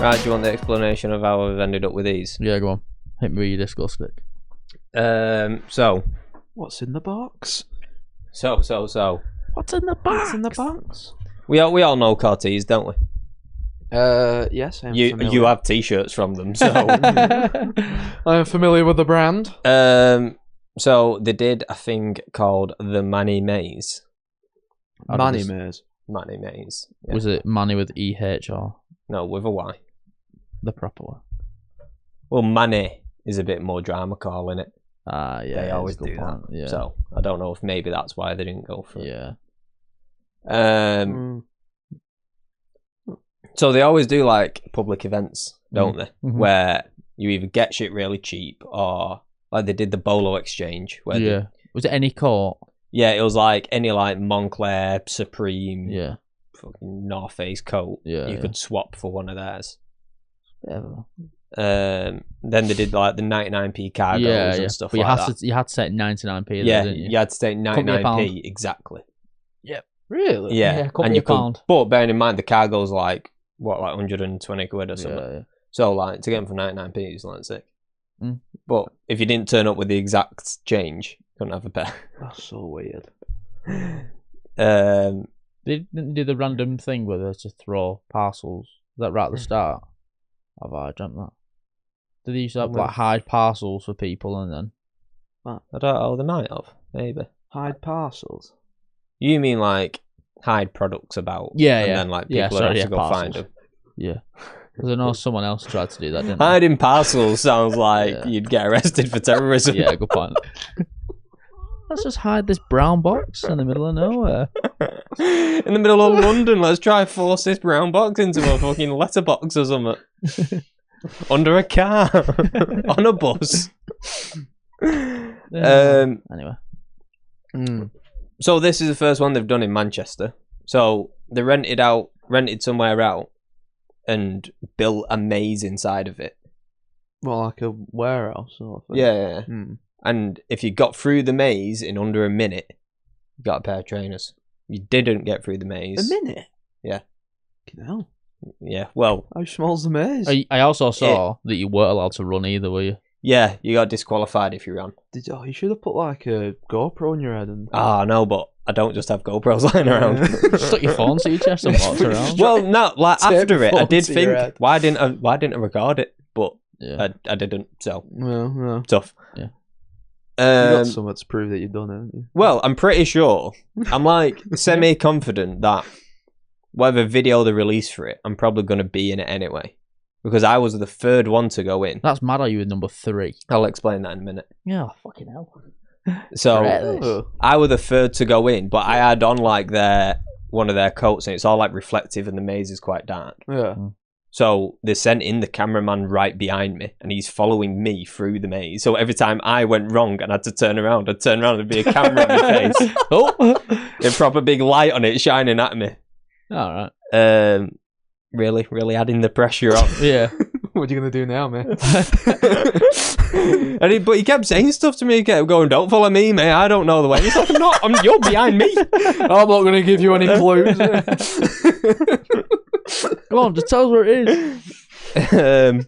Right, do you want the explanation of how I've ended up with these? Yeah, go on. Hit me with your disco stick. So, What's in the box? so. What's in the box? What's in the box? We all know Cortez, don't we? Yes, I'm familiar. You have T-shirts from them, so. I am familiar with the brand. So they did a thing called the Manny Maze. Manny Maze. Manny Maze. Yeah. Was it Manny with EH or No, with a Y. the proper one? Well, Manny is a bit more drama calling it. Yeah. They always do that. Yeah. So I don't know if maybe that's why they didn't go for it. Yeah. So they always do like public events, don't they? Mhm. Where you either get shit really cheap or like they did the Bolo exchange. Where Yeah. Was it any court? it was like any like Moncler, Supreme, Yeah. fucking North Face coat. Yeah. You could swap for one of theirs. Whatever. Then they did like the 99p cargos and stuff but like that. you had to set 99p. Yeah, didn't you? you had to take Couldn't be a pound. 99p exactly. Really? Yeah, couldn't and be you a pound. could, but bearing in mind the cargo's like what, like 120 quid or something. Yeah. So like to get them for 99p is like sick. Mm. But if you didn't turn up with the exact change, you couldn't have a pair. That's so weird. They didn't do the random thing where they just throw parcels. Was that right at the start? Have I dreamt that? Did they used to have like hide parcels for people and then? I don't know. They might have, maybe. Hide parcels. You mean like hide products about? Yeah, and yeah. then like Yeah, people sorry, have to yeah, go find parcels. them. Yeah. Because I know someone else tried to do that, didn't they? Hiding parcels sounds like Yeah. you'd get arrested for terrorism. Yeah, good point. Let's just hide this brown box in the middle of nowhere. In the middle of London, let's try and force this brown box into a fucking letterbox or something. Under a car. On a bus. Anyway. So this is the first one they've done in Manchester. So they rented somewhere out and built a maze inside of it. Well, like a warehouse sort of thing. Yeah. Hmm. And if you got through the maze in under a minute, you got a pair of trainers. You didn't get through the maze. A minute? Yeah. Fucking hell. Yeah, well, How small's the maze? I also saw that you weren't allowed to run either, were you? yeah, you got disqualified if you ran. You should have put like a GoPro on your head and. Ah, no, but I don't just have GoPros lying around. Stuck your phone to your chest and walked around. Well, no, like Tape after it, I phone did to your head. think, why didn't I record it? But Yeah. I didn't, so No. tough. Yeah. You got something to prove that you've done it, haven't you? Well, I'm pretty sure. I'm like semi-confident that whatever video they release for it, I'm probably going to be in it anyway. Because I was the third one to go in. That's mad. Are you in number 3? I'll explain that in a minute. Yeah, fucking hell. So Right. I was the third to go in, but I had on like one of their coats and it's all like reflective and the maze is quite dark. Yeah. So they sent in the cameraman right behind me and he's following me through the maze. So every time I went wrong and had to turn around, I'd turn around and there'd be a camera in my face. Oh, a proper big light on it shining at me. All right. Really adding the pressure on. Yeah. What are you gonna do now, man? But he kept saying stuff to me. He kept going, "Don't follow me, mate. I don't know the way." It's like, you're behind me. I'm not gonna give you any clues. Come on, just tell us where it Um,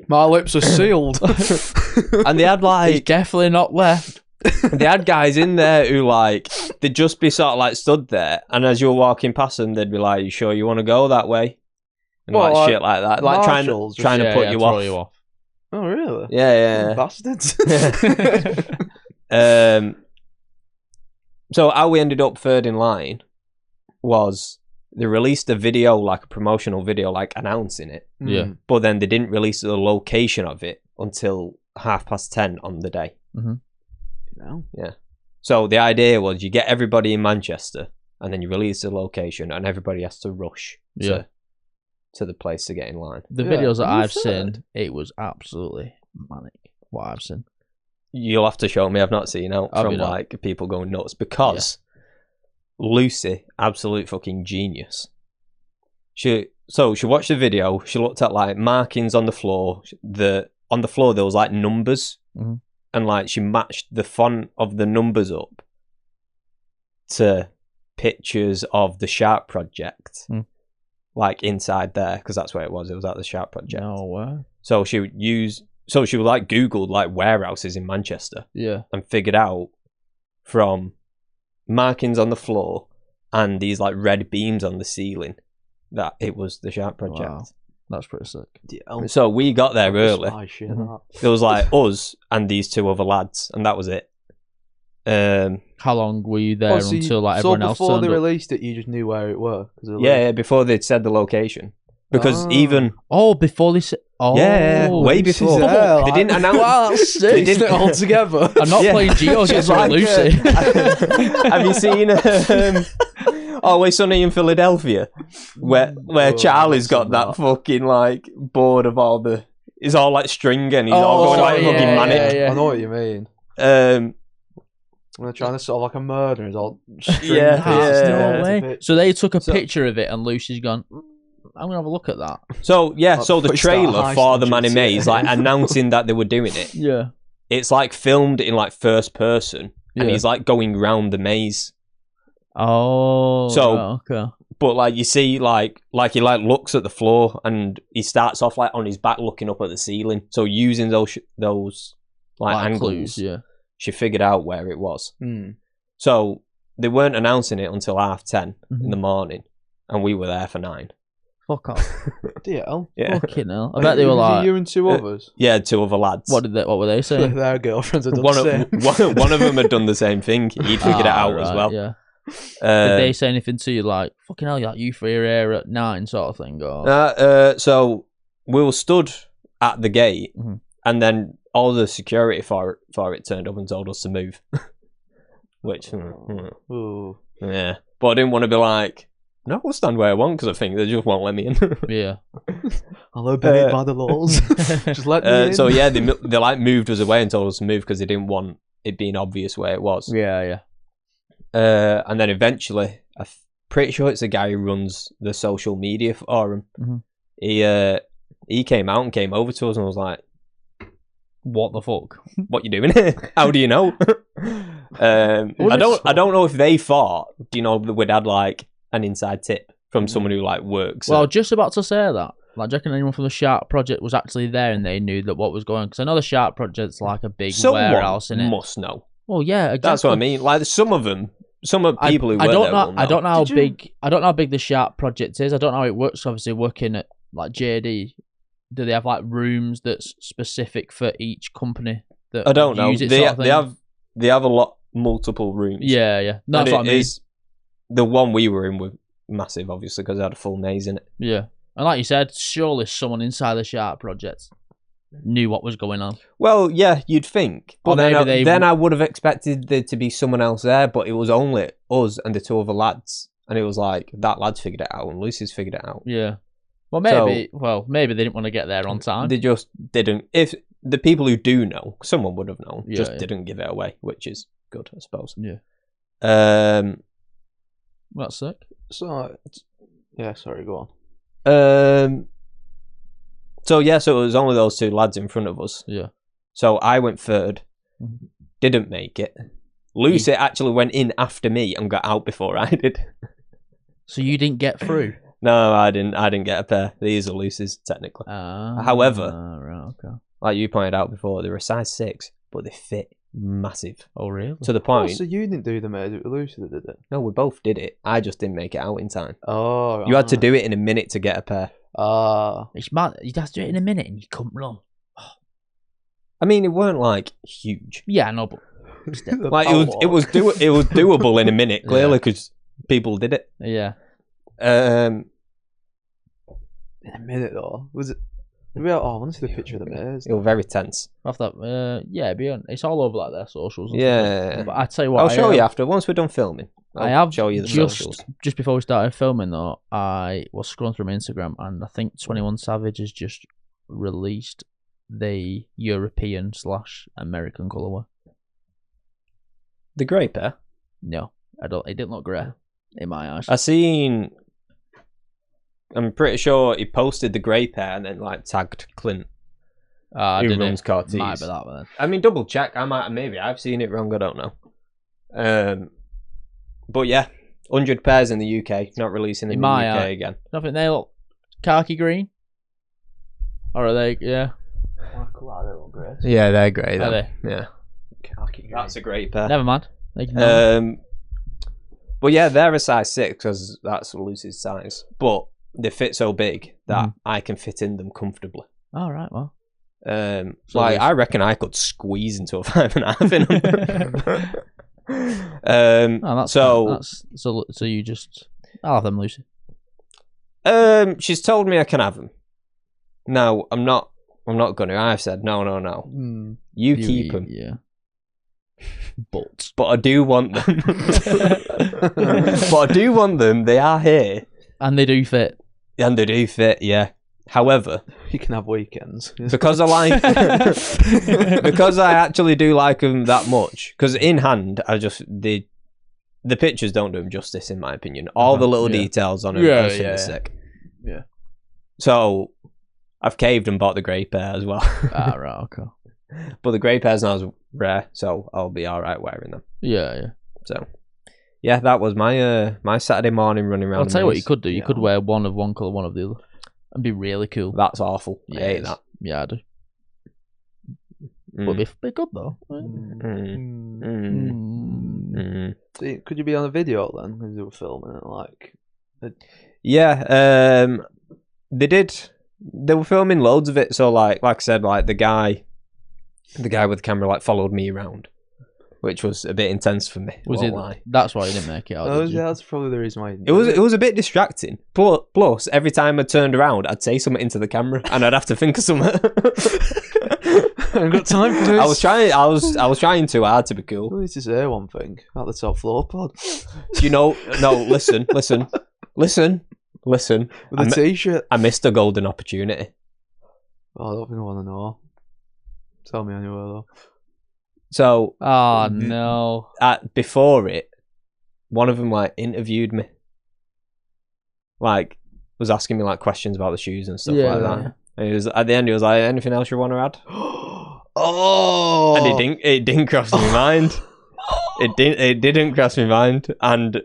My lips are sealed. and they had is. like He's definitely not left. they had guys in there who like they'd just be sort of like stood there, and as you were walking past them, they'd be like, "You sure you want to go that way?" And Well, like shit like that, like trying marshals, to Yeah, put yeah, you throw off. you off. Oh, really? Yeah. Bastards. So how we ended up third in line was they released a video, like a promotional video, like announcing it, Yeah. but then they didn't release the location of it until 10:30 on the day. No. So the idea was you get everybody in Manchester and then you release the location and everybody has to rush to the place to get in line. The Yeah. videos that You I've said. seen, it was absolutely manic. What I've seen. You'll have to show me. I've not seen out Have from you not? like people going nuts because Lucy, absolute fucking genius. She watched the video. She looked at like markings on the floor. On the floor there was like numbers, Mhm. and like she matched the font of the numbers up to pictures of the Shark Project. Mm. like inside there because that's where it was. It was at the Sharp Project. No way. So she would like Googled like warehouses in Manchester Yeah. and figured out from markings on the floor and these like red beams on the ceiling that it was the Sharp Project. Wow. That's pretty sick. So we got there early. Spy shit, that. There was like us and these two other lads, and that was it. How long were you there until like everyone else before turned they up? released it, you just knew where it were? Yeah, before they'd said the location. Because even Before they said, way before hell. they didn't announce. Wow, that's sick. They didn't it all together. I'm not playing Geo games with Lucy. Have you seen Always Sunny in Philadelphia, where Charlie's got that fucking like board of all the. It's all like string and he's all going like fucking manic. Yeah. I know what you mean. When they're trying to solve like a murder, it's all Yeah, No way. So they took a picture of it, and Lucy's gone, I'm gonna have a look at that. So yeah, so the we start trailer for the high Manny Maze, like announcing that they were doing it. Yeah. It's like filmed in like first person, and Yeah. he's like going round the maze. Oh. So- right, okay. But like you see, like he like looks at the floor, and he starts off like on his back looking up at the ceiling. So using those like angles, clues, yeah. she figured out where it was. Mm. So they weren't announcing it until 10:30 Mm-hmm. in the morning, and we were there for 9. Fuck off. DL. Yeah, Fucking hell. I bet they were like, you and two others. yeah, 2 other lads. what were they saying? Their girlfriends had done One the same. one of them had done the same thing. He'd figured it out as right, well. Yeah. Did Um, they say anything to you like, fucking hell, like, you for your hair at 9 sort of thing? Or... so we were stood at the gate, Mhm. and then all the security for it turned up and told us to move. Which, Ooh. yeah. But I didn't want to be like, no, I'll stand where I want because I think they just won't let me in. Yeah. I'll obey by the laws. Just let me in. So yeah, they like moved us away and told us to move because they didn't want it being obvious where it was. Yeah. And then eventually, I'm pretty sure it's the guy who runs the social media forum. Mhm. He came out and came over to us and was like, What the fuck? "What you doing here? How do you know?" I don't know if they thought, you know, that we'd had like an inside tip from someone who like works. Well, just about to say that. Like, do you reckon anyone from the Sharp Project was actually there and they knew that what was going on? Because I know the Sharp Project's like a big warehouse in it. Must know. Well, yeah, exactly. That's what I mean. Like some of people who work there will know. I don't know how big. I don't know how big the Sharp Project is. I don't know how it works. Obviously, working at like JD, do they have like rooms that's specific for each company? That I don't know. use it They sort of thing? they have multiple rooms. Yeah. That's what I mean. The one we were in was massive, obviously, because it had a full maze in it. Yeah, and like you said, surely someone inside the Sharp Project knew what was going on. Well, yeah, you'd think. But Or maybe then I would have expected there to be someone else there, but it was only us and the 2 other lads. And it was like, that lad's figured it out and Lucy's figured it out. Yeah. Well, maybe. Maybe they didn't want to get there on time. They just didn't. If the people who do know, someone would have known, Yeah, just yeah. didn't give it away, which is good, I suppose. Yeah. That's sick. So, yeah, sorry, go on. So yeah, so it was only those 2 lads in front of us. Yeah. So I went 3rd, Mhm. didn't make it. Lucy actually went in after me and got out before I did. So you didn't get through. No, I didn't get a pair. These are Lucy's technically. However- right, okay. Like you pointed out before, they're a size 6, but they fit massive Oh, really? to the Oh, point. so you didn't do the maze, it was Lucy that did it? No, we both did it. I just didn't make it out in time. Oh, You had to do it in a minute to get a pair. It's mad. You'd have to do it in a minute, and you couldn't run. I mean, it weren't like huge. Yeah, no, but Like it was doable in a minute, clearly, because people did it. yeah. in a minute though. Was it? I want to see the picture of the maze. It was very tense. Off that, it's all over like their socials. And Yeah. stuff. But I tell you what, I'll show you after once we're done filming. I have show you the just socials. just before we started filming though, I was scrolling through my Instagram and I think 21 Savage has just released the European/American colourway. The grey pair. No, I don't. It didn't look grey in my eyes. I'm pretty sure he posted the grey pair and then like tagged Clint. Who did runs it? Cortez. Might be that then. I mean, double check. Maybe I've seen it wrong. I don't know. But yeah, 100 pairs in the UK, not releasing in the my UK eye. again. I think they look khaki green. Or are they? Yeah. Yeah, they're great. Are they? Yeah. That's a great pair. Never mind. They can But yeah, they're a size 6 because that's Lucy's size. But they fit so big that I can fit in them comfortably. All right. Well. So I reckon I could squeeze into a 5.5 in them. So you just. I'll have them, Lucy. She's told me I can have them. No, I'm not gonna. I've said no. You keep them. Yeah. But I do want them. They are here. And they do fit. Yeah. However, you can have weekends. Because I like... because I actually do like them that much. Because in hand, the pictures don't do them justice, in my opinion. All the little details on them are sick. Yeah. So, I've caved and bought the grey pair as well. Right, okay. But the grey pair's not as rare, so I'll be alright wearing them. Yeah. So, yeah, that was my my Saturday morning running around. I'll tell you what you could do. You could wear one of one colour, one of the other. That'd be really cool. That's awful. I hate that. Yeah, I do. But it'd be good though. See, could you be on a video then? If they were filming it, like... Yeah, they did. They were filming loads of it. So, like I said, like the guy with the camera, like followed me around, which was a bit intense for me. Was it? That's why you didn't make it out. Yeah, that's probably the reason why. It was a bit distracting. Plus, every time I turned around, I'd say something into the camera, and I'd have to think of something. I haven't got time for this. I was trying too hard to be cool. You need to say one thing at the Top Floor Pod. No, listen. With a t-shirt. I missed a golden opportunity. Oh, I don't think I want to know. Tell me anyway, though. So... Oh, no. Before it, one of them, like, interviewed me. Like, was asking me, like, questions about the shoes and stuff like that. And he was, at the end, he was like, anything else you want to add? Oh! And it didn't cross my mind. It didn't cross my mind. And...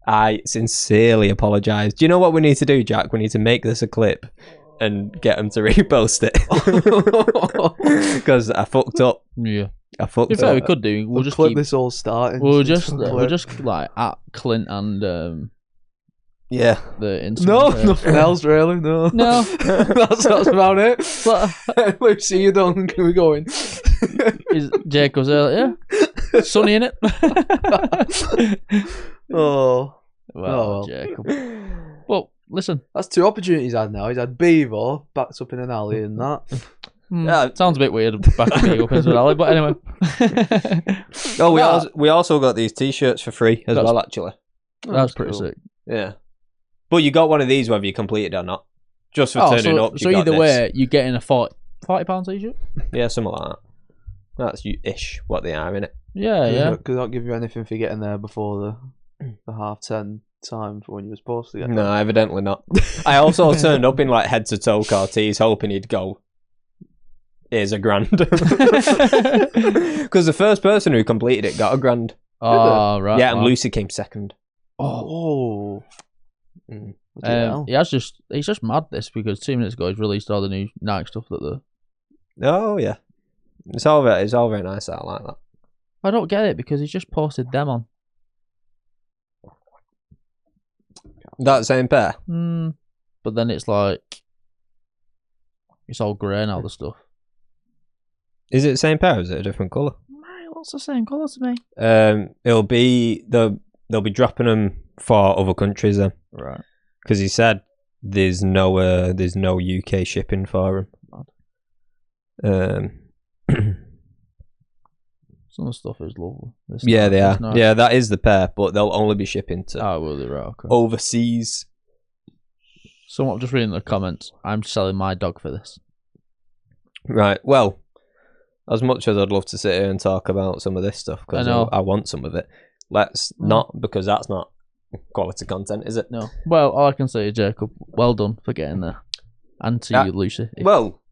I sincerely apologise. Do you know what we need to do, Jack? We need to make this a clip and get them to repost it. Because I fucked up. Yeah. I fucked up. We could do. We'll just clip this all starting. We'll just like at Clint and the Instagram. No, nothing else really. No. that's about it. Lucy, you done? Can we go in? Jake goes yeah. Sunny in it. Well, Jacob. Well, listen. That's 2 opportunities he's had now. He's had Bevo backed up in an alley and that. Yeah, sounds a bit weird backing me up into an alley, but anyway. We also got these t-shirts for free as well, actually. That's pretty sick. Yeah. But you got one of these whether you completed or not. Just for turning up. So either way, you're getting a £40 t-shirt? Yeah, something like that. That's ish what they are, innit? Yeah. Because I don't give you anything for getting there before the 10:30 time for when you were supposed to get there. No, evidently not. I also turned up in like head to toe Cortez hoping he'd go, here's £1,000. Because the first person who completed it got £1,000. Oh, right. Yeah, and Lucy came second. Oh. He's just mad this because 2 minutes ago he's released all the new Nike stuff that Oh yeah. It's all very nice. I like that. I don't get it because he's just posted them on. That same pair? But then it's like... It's all grey now, the stuff. Is it the same pair or is it a different colour? Mate, what's the same colour to me? It'll be... They'll be dropping them for other countries then. Right. Because he said there's no UK shipping for them. Some of the stuff is lovely. They are. Nice. Yeah, that is the pair, but they'll only be shipping to overseas. Someone just reading the comments. I'm selling my dog for this. Right. Well, as much as I'd love to sit here and talk about some of this stuff, because I want some of it, let's not, because that's not quality content, is it? No. Well, all I can say is, Jacob, well done for getting there. And to you, Lucy.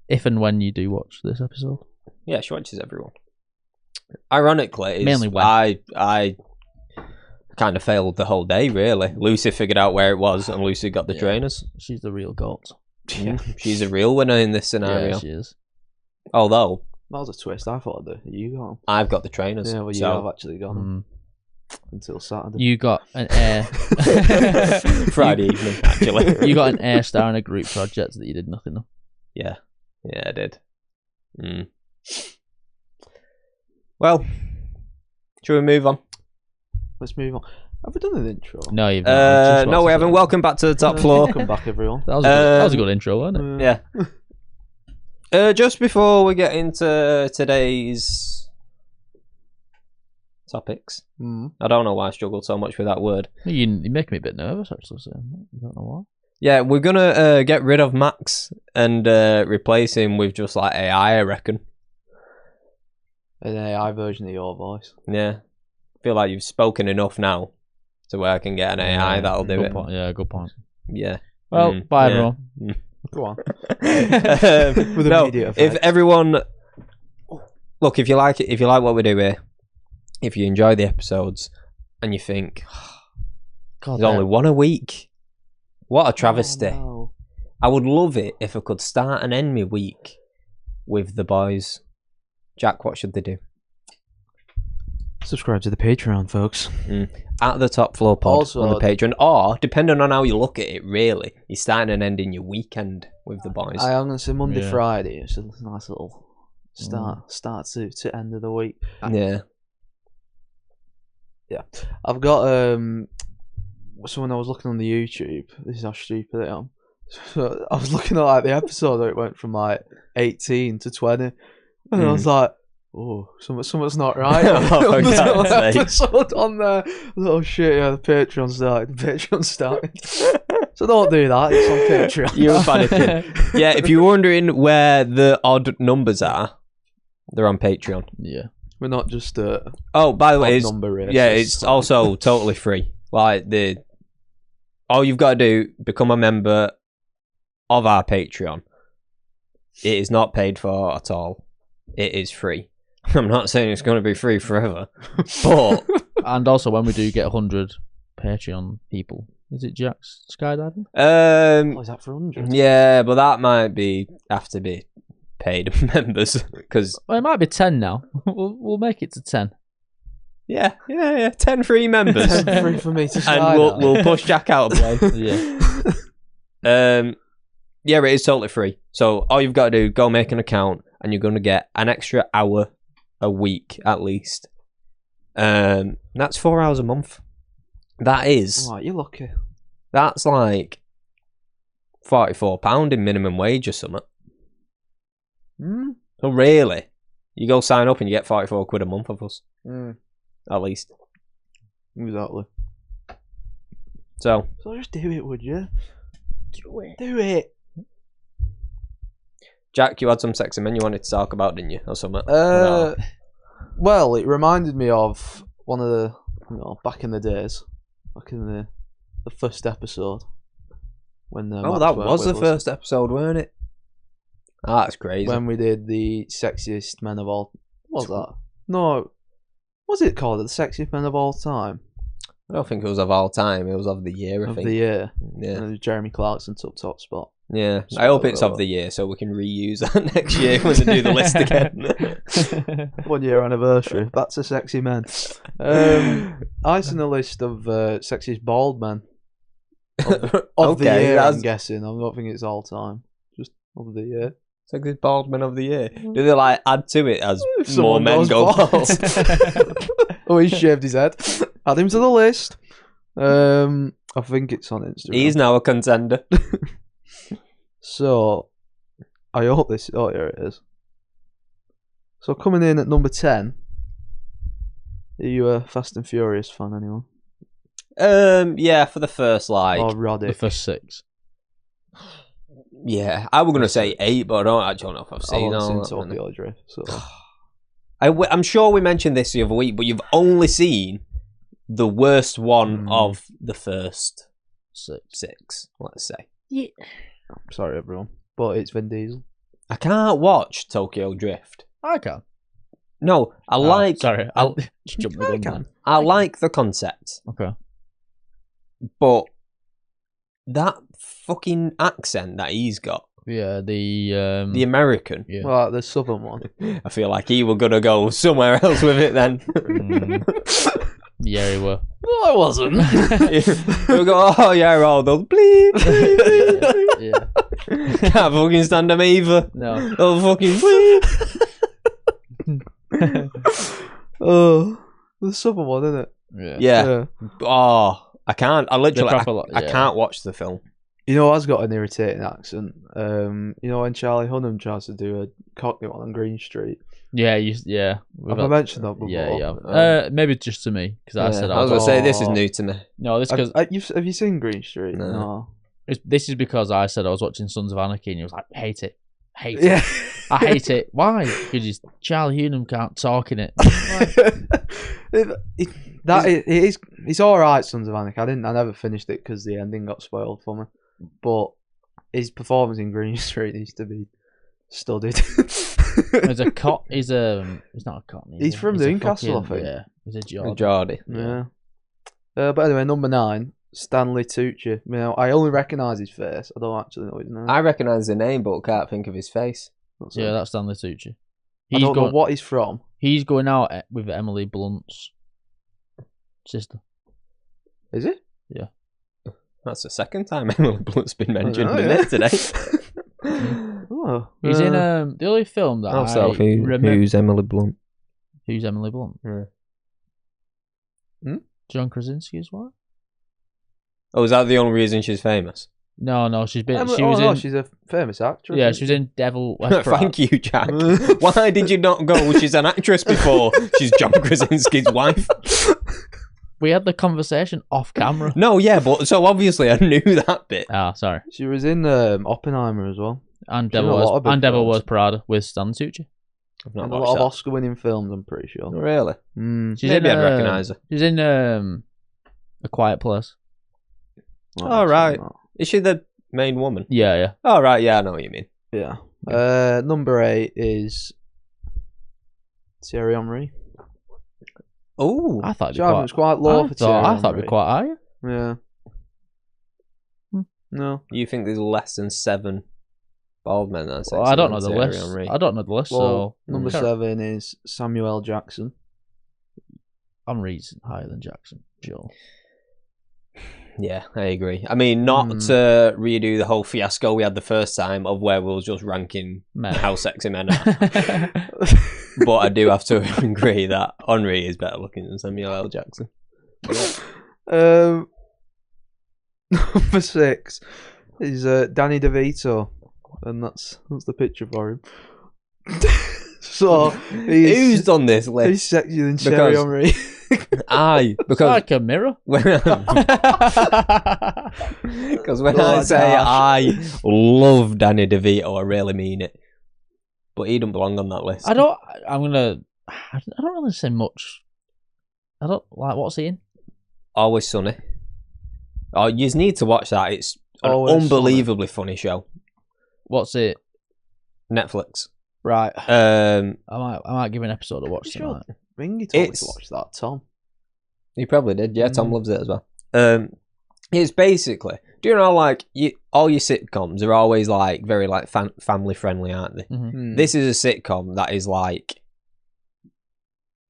If and when you do watch this episode. Yeah, she watches everyone. Ironically, mainly when I kind of failed the whole day, really. Lucy figured out where it was, and Lucy got the trainers. She's the real goat. She's a real winner in this scenario. Yeah, she is. Although That was a twist. I thought you got 'em. I've got the trainers. Yeah, well, you have actually got them until Saturday. You got an air Friday evening, actually. You got an air star in a group project that you did nothing of. Yeah, I did. Well, shall we move on? Let's move on. Have we done an intro? No, you've not. No, we haven't. Welcome back to the top floor. Welcome back, everyone. That was a good intro, wasn't it? Yeah. Just before we get into today's topics, I don't know why I struggled so much with that word. You make me a bit nervous, actually. So I don't know why. Yeah, we're gonna get rid of Max and replace him with just like AI, I reckon. An AI version of your voice. Yeah, I feel like you've spoken enough now to where I can get an AI that'll do good it. Point. Yeah, good point. Yeah. Well, bye everyone. Go on. With immediate effect. If everyone, look, if you like it, if you like what we do here, if you enjoy the episodes, and you think God, there's only one a week, what a travesty! Oh, no. I would love it if I could start and end my week with the boys. Jack, what should they do? Subscribe to the Patreon, folks. At the Top Floor Pod Also, on the Patreon, or depending on how you look at it, really, you're starting and ending your weekend with the boys. I am going to say Monday, Yeah. Friday. It's a nice little start to end of the week. Yeah. I've got so when I was looking on the YouTube, this is how stupid I am. So I was looking at like the episode where it went from like 18 to 20, and I was like, "Oh, something's not right." Oh, for God's sake. Episode on there. I was like, oh shit! Yeah, the Patreon started. So don't do that. It's on Patreon. You're panicking. Yeah, if you're wondering where the odd numbers are, they're on Patreon. Yeah. We're not just Oh, by the way, odd number racists. it's also totally free. Like all you've got to do, become a member of our Patreon. It is not paid for at all. It is free. I'm not saying it's going to be free forever, but And also, when we do get 100 Patreon people, is it Jack's skydiving? Oh, is that for 100? yeah, but that might have to be paid members because Well, it might be 10 now. We'll make it to 10. yeah, 10 free members, Free for me to and skydive. we'll push Jack out of plane. Yeah. Yeah, it is totally free. So all you've got to do, go make an account, and you're going to get an extra hour a week at least. That's 4 hours a month. That is. Right, you're lucky. That's like £44 in minimum wage or something. So really, you go sign up and you get 44 quid a month of us, at least. Exactly. So just do it, would you? Do it. Jack, you had some sexy men you wanted to talk about, didn't you, or something? Well, it reminded me of one of the, back in the days, back in the first episode. When that Max was the with us. first episode, weren't it? Oh, that's crazy. When we did the sexiest men of all. What was that? No. What's it called? The sexiest men of all time? I don't think it was of all time. It was of the year, I Of think. the year. Yeah. And Jeremy Clarkson took top spot. Yeah. I hope it's of the year so we can reuse that next year when we do the list again. 1 year anniversary. That's a sexy man. I seen a list of sexiest bald men of the year. I'm guessing. I don't think it's all time. Just of the year. Sexiest bald man of the year. Do they like add to it as more Someone men goes go bald. bald? Oh, he shaved his head. Add him to the list. I think it's on Instagram. He's now a contender. So, I hope this. Oh, here it is. So, coming in at number 10. Are you a Fast and Furious fan, anyone? Yeah, for the first Or The Roddick? first 6. Yeah, I was gonna say 8, but I don't actually know if I've I've seen only all. seen Tokyo Drift. So, I'm sure we mentioned this the other week, but you've only seen the worst one of the first 6, let's say. Yeah. sorry everyone, but it's Vin Diesel. I can't watch Tokyo Drift. I can. No, I like. Sorry, I'll just jump the gun. Then. I like the concept, Okay. but that fucking accent that he's got, Yeah, the American. yeah. Well, the southern one. I feel like he were gonna go somewhere else with it then. Yeah, he were. No, I wasn't. We'll go, oh yeah, all those bleep, bleep, bleep. Yeah. Can't fucking stand them either. No. Oh fucking bleep. Oh, the southern one, isn't it? Yeah. Oh, I can't. I literally, I yeah. can't watch the film. You know, I've got an irritating accent. You know, when Charlie Hunnam tries to do a Cockney one on Green Street. Yeah, Have I mentioned that before? Yeah. Maybe just to me because I said I was gonna say this is new to me. no. This because Have you seen Green Street? No. this is because I said I was watching Sons of Anarchy and he was like, hate it. Yeah. I hate it. Why? Because Charlie Hunnam can't talk in it. It's all right, Sons of Anarchy. I never finished it because the ending got spoiled for me. But his performance in Green Street needs to be studied. He's a cot. He's not a Cockney. He's from Newcastle, I think. Yeah, he's a Geordie. Geordie. Yeah. But anyway, number 9, Stanley Tucci. You know, I only recognise his face. I don't actually know his name. I recognise the name, but can't think of his face. That's Stanley Tucci. I don't know what he's from. He's going out with Emily Blunt's sister. Is it? Yeah. That's the second time Emily Blunt's been mentioned in it today. Oh, He's in the only film that I remember. Who's Emily Blunt? Who's Emily Blunt? Hmm? John Krasinski's wife? Oh, is that the only reason she's famous? No, she's been. She's a famous actress. Yeah, she was in Devil West Pratt. Thank you, Jack. Why did you not go? She's an actress before. She's John Krasinski's wife. We had the conversation off camera. No, yeah, but so obviously I knew that bit. Sorry. She was in Oppenheimer as well. And Devil Wears Prada with Stanley Tucci. I've not And a watched lot of that. Oscar-winning films, I'm pretty sure. Really? She's Maybe in, I'd recognise her. She's in A Quiet Place. Oh, right. Is she the main woman? Yeah. Oh, right, yeah, I know what you mean. Yeah. Number 8 is Thierry Henry. Oh, I thought It's quite low for Thierry I thought it'd Henry. be quite high. Yeah. No. you think there's less than 7 bald men? That's Well, I don't know the Thierry list. Henry. I don't know the list, Well, so number 7 is Samuel Jackson. I'm reading higher than Jackson. Sure. Yeah, I agree. I mean, not to redo the whole fiasco we had the first time of where we was just ranking how sexy men are. But I do have to agree that Henry is better looking than Samuel L. Jackson. Number 6 is Danny DeVito, and that's the picture for him. So who's done this list? He's sexier than Thierry Henry. Aye, It's because like a mirror. because when I say I love Danny DeVito, I really mean it. But he don't belong on that list. I don't really say much. I don't like what's he in. Always Sunny. Oh, you need to watch that. It's an unbelievably funny show. What's it? Netflix. Right. I might give an episode to watch tonight. Ringy told me to watch that, Tom. He probably did. Yeah, Tom loves it as well. It's basically, do you know, like all your sitcoms are always like very like family friendly, aren't they? Mm-hmm. This is a sitcom that is like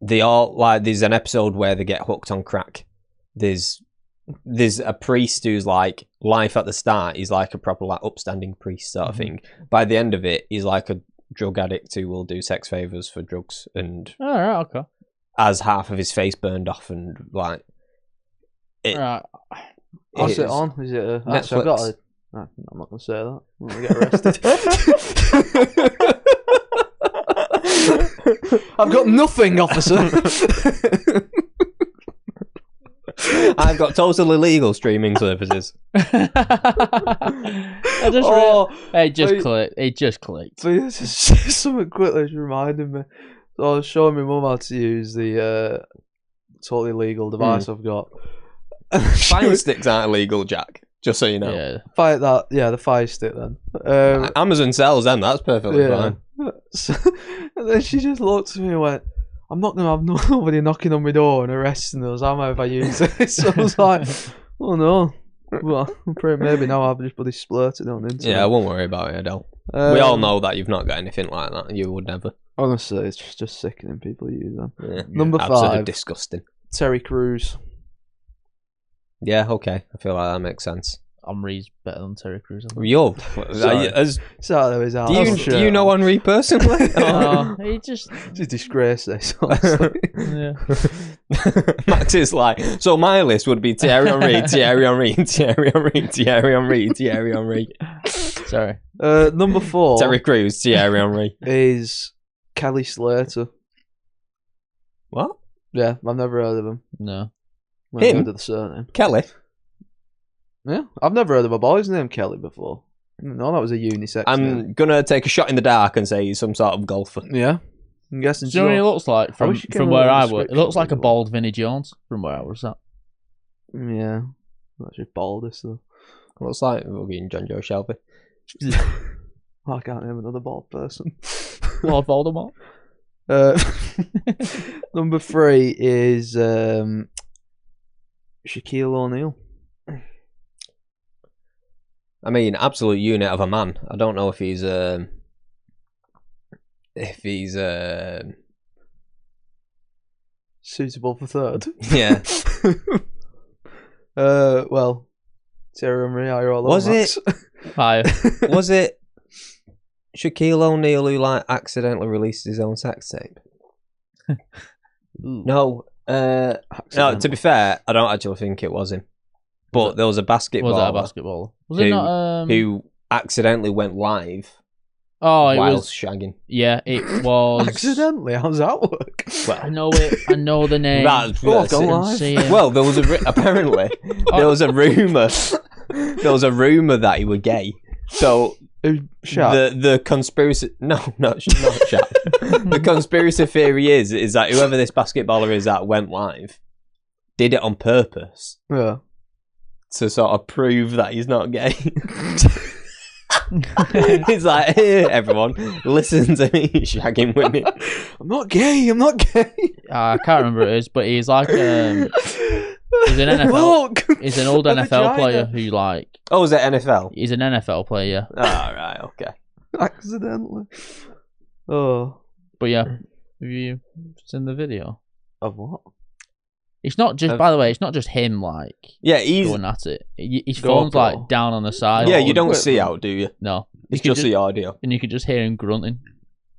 they all like. There's an episode where they get hooked on crack. There's a priest who's like life at the start. He's like a proper like upstanding priest sort of thing. By the end of it, he's like a drug addict who will do sex favors for drugs and okay. has half of his face burned off and like. Right. What's it on? Is it Netflix? I'm not going to say that. I'm going to get arrested. I've got nothing, officer. I've got totally legal streaming services. It just clicked. So something quickly just reminded me. So I was showing my mum how to use the totally legal device I've got. Fire sticks aren't illegal, Jack. Just so you know. Yeah. The Fire Stick then. Amazon sells them. That's perfectly fine. So, and then she just looked at me and went, I'm not gonna have nobody knocking on my door and arresting us. Am I if I use this? So I was like, oh no. Well, maybe now I've just bloody splurted on internet. Yeah, I won't worry about it, Adele. We all know that you've not got anything like that. You would never. Honestly, it's just sickening people use them. Yeah. Number Absolutely 5. disgusting. Terry Crews. Yeah, okay. I feel like that makes sense. Henri's better than Terry Crews. Yo, Sorry. as, Sorry, do you know Henri personally? Oh, he just... It's a disgrace, this, honestly. Yeah. Max is like, so my list would be Thierry Henry, Thierry Henry, Thierry Henry, Thierry Henry, Thierry Henry. Sorry. Number 4 Terry Crews, Thierry Henry. is Kelly Slater. What? Yeah, I've never heard of him. No. I've Him? heard of the surname. Kelly. Yeah, I've never heard of a boy's name Kelly before. No, that was a unisex name. I'm gonna take a shot in the dark and say he's some sort of golfer. Yeah, I'm guessing. Do you know what he looks like I wish you from came where up with a I work? It description looks like a as well. bald Vinnie Jones from where I was at. Yeah, that's just baldest though. Looks like fucking John Joe Shelby. I can't name another bald person. Lord Voldemort. Number 3 is Shaquille O'Neal. I mean, absolute unit of a man. I don't know if he's Suitable for third. yeah. Well, Thierry Henry, are you all Was over it? Max? Hi. Was it Shaquille O'Neal who like accidentally released his own sex tape? No. No, to be fair, I don't actually think it was him. But there was a basketballer. Was that a basketballer? Was it not? Who accidentally went live Oh, it whilst was. shagging. Yeah, it was. Accidentally? How does that work? I know it. I know the name. That's Oh, it. go live. See it. Well, there was apparently there was a rumor. There was a rumor that he was gay. So Shaq. the conspiracy. No, not Shaq. The conspiracy theory is that whoever this basketballer is that went live did it on purpose Yeah. to sort of prove that he's not gay. He's like, hey, everyone, listen to me shagging women. I'm not gay. I'm not gay. I can't remember who it is, but he's like he's an NFL. Look. He's an old A NFL vagina. player who like. Oh, is it NFL? He's an NFL player. Oh, right, okay. Accidentally. Oh. But yeah, have you seen the video? Of what? It's not just. By the way, it's not just him like Yeah, he's going at it. His GoPro. phone's like down on the side. yeah. You don't see out, do you? No, It's you just could the audio. and you could just hear him grunting.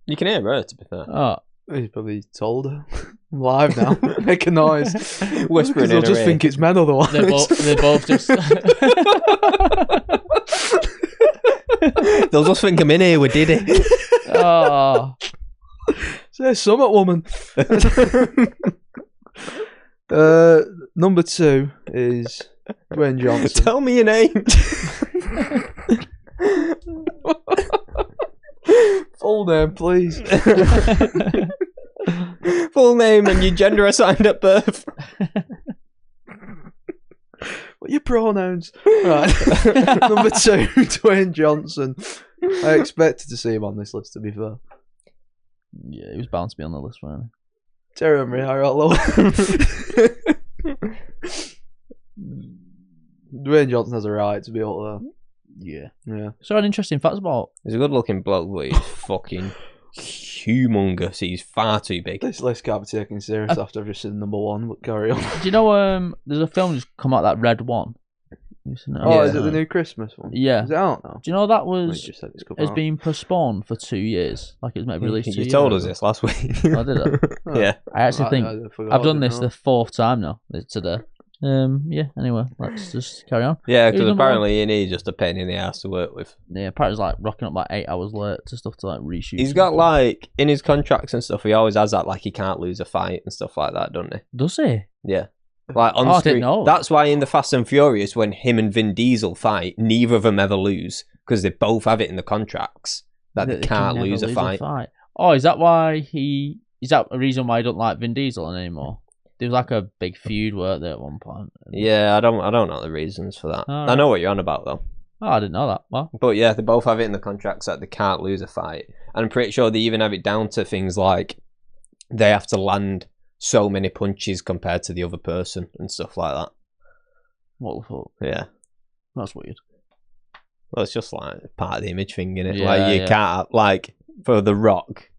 You can hear her, to be fair. Oh, He's probably told her. I'm live now. Make a noise. Whispering They'll in her just ear. think it's men otherwise. they're both just. They'll just think I'm in here with Diddy. Oh, Say summit woman. Number 2 is Dwayne Johnson. Tell me your name. Full name, please. Full name and your gender assigned at birth. What are your pronouns? Right. Number 2, Dwayne Johnson. I expected to see him on this list, to be fair. yeah, he was bound to be on the list, wasn't Terry Henry, higher or lower? Dwayne Johnson has a right to be up there. he? Yeah. Yeah. So an interesting fact about. He's a good looking bloke, but he's fucking humongous. He's far too big. This list can't be taken serious after I've just seen number 1, but carry on. Do you know? There's a film just come out, that Red One. You seen it? Oh, Yeah. is it the new Christmas one? Yeah. Is it out now? Do you know that Oh, was you just said it's come has out. been postponed for 2 years? Like it's maybe released 2 You years told us ago. this last week. Oh, did I? Oh. Yeah. I actually think I forgot, I've done I this didn't the 4th time now today. Yeah. Anyway, let's just carry on. Yeah, Who's because number apparently he's just a pain in the ass to work with. Yeah, apparently it's like rocking up like 8 hours late to stuff to like reshoot. He's got like, in his contracts and stuff, he always has that, like, he can't lose a fight and stuff like that, doesn't he? Does he? Yeah. Like, on Oh, I screen. didn't know. That's why in the Fast and Furious, when him and Vin Diesel fight, neither of them ever lose, because they both have it in the contracts that they can can't never lose a fight. Oh, is that why is that a reason why he don't like Vin Diesel anymore? There was like a big feud, weren't there, at one point? Yeah, I don't know the reasons for that. Alright. I know what you're on about, though. Oh, I didn't know that. Well, But yeah, they both have it in the contracts that they can't lose a fight. And I'm pretty sure they even have it down to things like they have to land so many punches compared to the other person and stuff like that. What the fuck? Yeah. That's weird. Well, it's just like part of the image thing, innit? Yeah, like, you yeah. can't, like, for The Rock,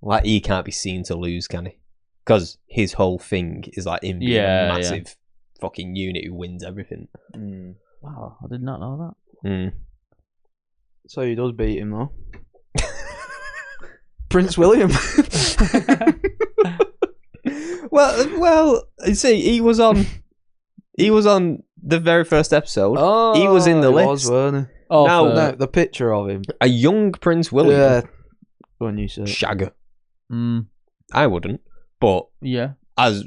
like, he can't be seen to lose, can he? Because his whole thing is, like, him being a massive fucking unit who wins everything. Wow, I did not know that. Mm. So he does beat him, though. Prince William. Well, you see, he was on the very first episode. He was in the list. Was, weren't he? Oh, Now- No, the picture of him. A young Prince William. Yeah. When you said Shagger. Mm, I wouldn't. But yeah, as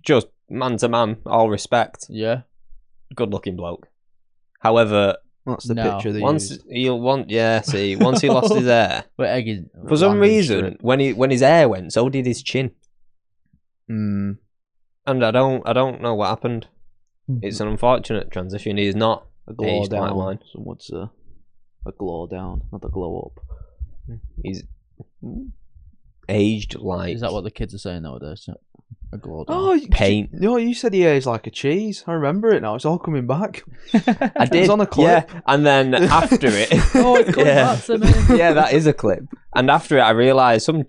just man to man, all respect, yeah. good looking bloke. However, that's the No. picture they once used. once he lost his hair, But Egg is for some Landing reason, strip. when his hair went, so did his chin. Mm. And I don't know what happened. It's an unfortunate transition. He is not A glow aged like down. mine. Some would say. A glow down, not a glow up. He's aged like Is that what the kids are saying nowadays? Yeah. A glow down. Oh, paint. No, you said he aged like a cheese. I remember it now. It's all coming back. I It did. was on a clip. Yeah, and then after it, Oh, it's coming yeah, back to me. yeah, that is a clip. And after it, I realised some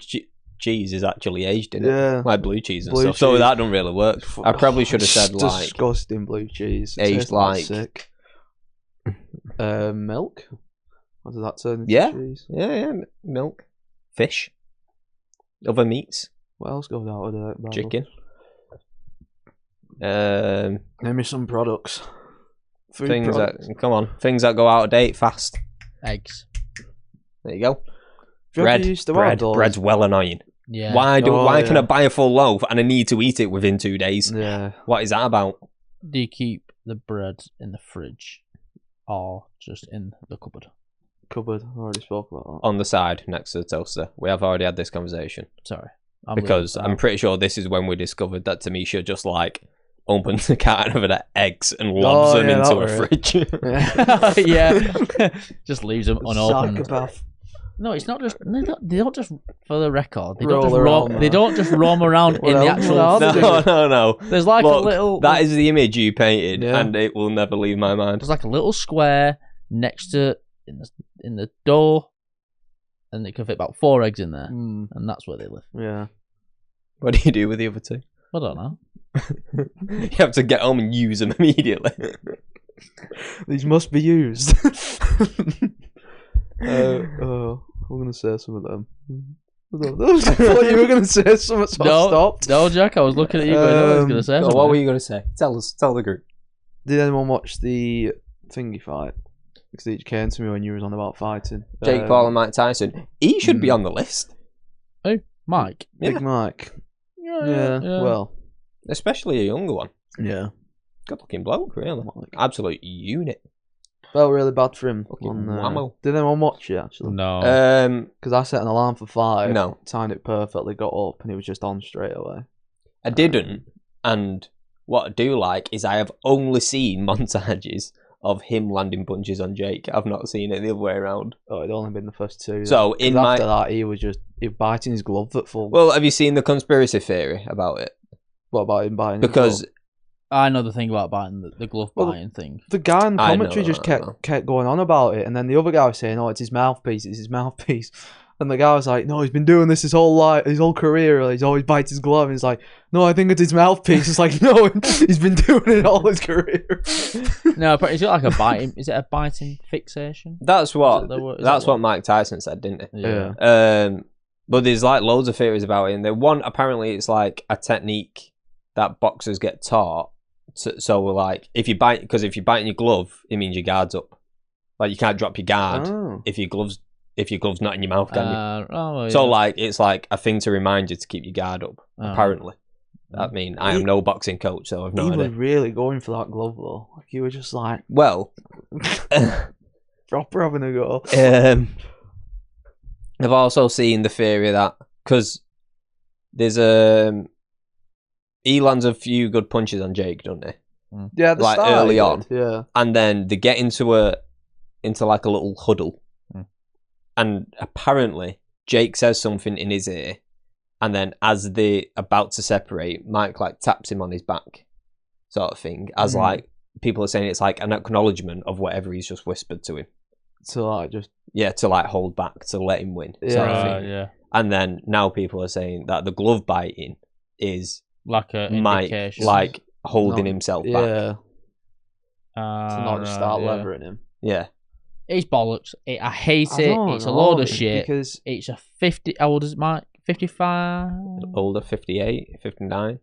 cheese is actually aged in it, Yeah. like blue cheese and Blue stuff. So cheese. that don't really work. I probably should have said like disgusting blue cheese. It aged tastes like- sick. Milk. What does that turn into? Yeah. Cheese? yeah, milk, fish, other meats, What else goes out of it? Bravo? chicken. Name me some products. Food Things products. that come on, things that go out of date fast. Eggs. There you go. Have you Bread, ever used to have those? bread's well annoying. Yeah. Why Oh, can yeah. I buy a full loaf and I need to eat it within 2 days? Yeah. What is that about? Do you keep the bread in the fridge or just in the cupboard? Cupboard. I already spoke about On the side next to the toaster. We have already had this conversation Sorry. because I'm pretty sure this is when we discovered that Tamisha just like opens a carton of eggs and lobs them yeah, into that a were fridge. that. yeah. Just leaves them unopened. Psychopath. No, it's not just. They don't just. For the record, they Roll don't just around, roam. They don't just roam around in the Well, actual. well, no. There's like Look, a little. that is the image you painted, Yeah. and it will never leave my mind. There's like a little square next to in the door, and it can fit about 4 eggs in there, Mm, and that's where they live. yeah. What do you do with the other 2? I don't know. You have to get home and use them immediately. These must be used. I'm gonna say some of them. I thought you were gonna say something, so I stopped. No, Jack. I was looking at you. Going, I was going to say. So something. what were you going to say? Tell the group. Did anyone watch the thingy fight? Because it came to me when you was on about fighting. Jake Paul and Mike Tyson. He should be mm. on the list, Mike? Big Yeah. Mike. Yeah. Well. especially a younger one. Yeah. Good looking bloke, really. Mike. Absolute unit. Felt really bad for him. Fucking On, whammo. did anyone watch it actually? No. Because I set an alarm for 5. No. Timed it perfectly. Got up and it was just on straight away. I didn't. And what I do like is I have only seen montages of him landing punches on Jake. I've not seen it the other way around. Oh, it'd only been the first 2. So 'Cause in my after that, he was biting his glove at full. well, have you seen the conspiracy theory about it? What about him biting? his Because glove? I know the thing about biting the glove Well, buying thing. The guy in the I commentary know, just I know. kept going on about it, and then the other guy was saying, "Oh, it's his mouthpiece. It's his mouthpiece." And the guy was like, "No, he's been doing this his whole life, his whole career. He's always bites his glove." And he's like, "No, I think it's his mouthpiece." It's like, "No, he's been doing it all his career." No, but it's got like a biting. Is it a biting fixation? that's what Is that the word- is that's that what Mike Tyson said, didn't he? Yeah. But there's like loads of theories about it. And the one apparently it's like a technique that boxers get taught. So like if you bite in your glove, it means your guard's up. Like you can't drop your guard Oh. if your glove's not in your mouth, can you? Yeah. So like it's like a thing to remind you to keep your guard up. Oh. Apparently, I mean I am no boxing coach, so I've no He idea. was really going for that glove though. Like he was just like Well, proper having a go. I've also seen the theory that because there's he lands a few good punches on Jake, don't he? Yeah, at the like, start, early he on. did, Yeah. And then they get into like a little huddle, Hmm. and apparently Jake says something in his ear, and then as they're about to separate, Mike like taps him on his back, sort of thing, as like people are saying it's like an acknowledgement of whatever he's just whispered to him. So like just to like hold back, to let him win. Yeah. Sort of Right, thing. yeah. And then now people are saying that the glove biting is Like a Mike indication. like holding Not- himself back. yeah, to not just start yeah. levering him. Yeah. It's bollocks. I hate I it. don't It's a know, load of shit. because It's a 50. How old is Mike? 55? Older, 58, 59.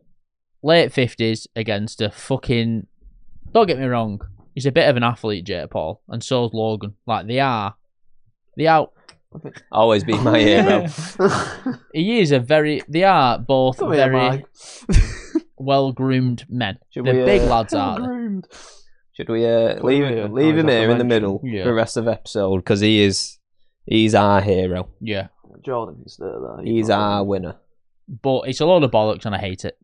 Late 50s against a fucking. Don't get me wrong. He's a bit of an athlete, Jake Paul, and so's Logan. Like, they are. Always be my hero. He is a very. They are both Come here, very Mike. well groomed men. Should They're we, big lads, aren't they? Groomed. Should we leave here. leave him Is that here the in the mention? middle Yeah. for the rest of the episode because he's our hero. Yeah. Jordan can stay there. He's our winner. But it's a load of bollocks and I hate it.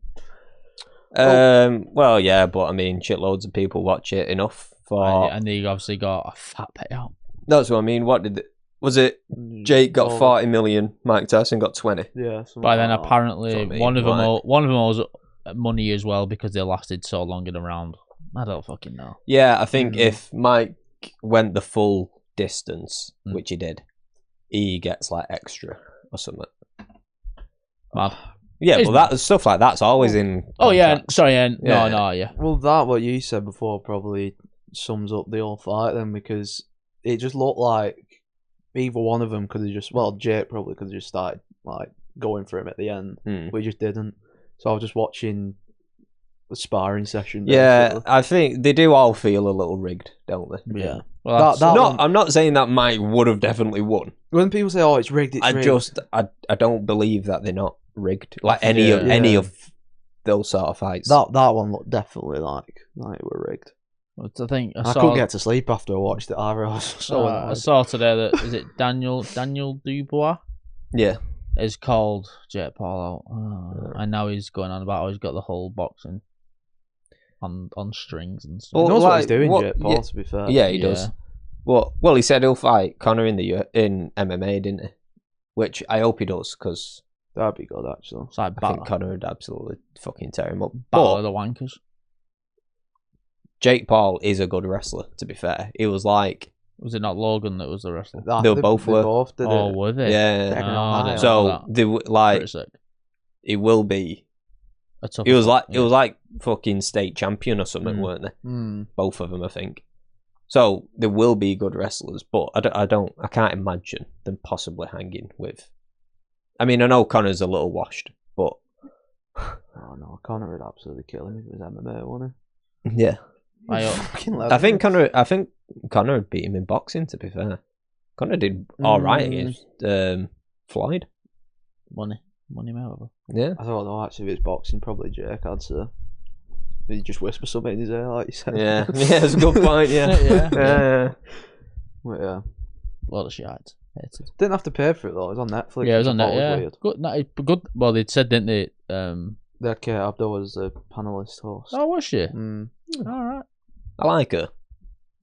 Well, yeah, but I mean, shitloads of people watch it enough for. And they obviously got a fat payout. That's what I mean. What was it? Jake got 40 million. Mike Tyson got 20. Yeah. But then That's apparently what I mean, one of them like- owes money as well because they lasted so long in a round. I don't fucking know. Yeah, I think if Mike went the full distance, Mm. which he did, he gets like extra or something. Mad. Yeah, It's but that stuff like that's always in. Oh yeah, contracts. sorry, Yeah. no, yeah. Well, that what you said before probably sums up the whole fight then, because it just looked like either one of them could have just, well, Jake probably could have just started like going for him at the end. Mm. We just didn't. So I was just watching the sparring session. Yeah, basically. I think they do all feel a little rigged, don't they? Yeah. Well, That- that No, one- I'm not saying that Mike would have definitely won. When people say, "Oh, it's rigged," it's rigged. I don't believe that they're not rigged. Like any Yeah. any Yeah. of those sort of fights. That one looked definitely like it were rigged. I think I couldn't get to sleep after I watched it either. I was so I annoyed. saw today that is it Daniel Dubois Yeah. is called Jake Paul out, and now he's going on about how he's got the whole boxing on strings and stuff. Well, He knows what he's like, doing, what- Jake Paul, yeah. to be fair. Yeah, he does. Well, he said he'll fight Conor in MMA, didn't he? Which I hope he does because That'd be good, actually. It's like I battle, think Conor would absolutely fucking tear him up. battle But of the wankers. Jake Paul is a good wrestler. To be fair, he was like, Was it not Logan that was the wrestler? They both were. both did Oh, it. were they? yeah. Second Oh, on I high. didn't know So that. they were like, Pretty sick. it will be. A tough It was one, like yeah. it was like fucking state champion or something, Mm. weren't they? Mm. Both of them, I think. So there will be good wrestlers, but I can't imagine them possibly hanging with. I mean, I know Conor's a little washed, but Oh no, Conor would absolutely kill him if it was MMA, wouldn't yeah, he? I- Fucking I think Conor would beat him in boxing. To be fair, Conor did all right against Floyd. money over. Yeah, I don't know actually if it's boxing, probably Jake. I'd say. He just whisper something in his ear, like you said. yeah, yeah. That's a good point. Yeah, Yeah. yeah. But yeah. A lot of shit. Hated. Didn't have to pay for it though. It was on Netflix. Yeah, it was which on I thought that. Yeah, Weird. good. No, good. Well, they said, didn't they? That Kate Abdo was a panelist host. Oh, was she? Mm. All right. I like her.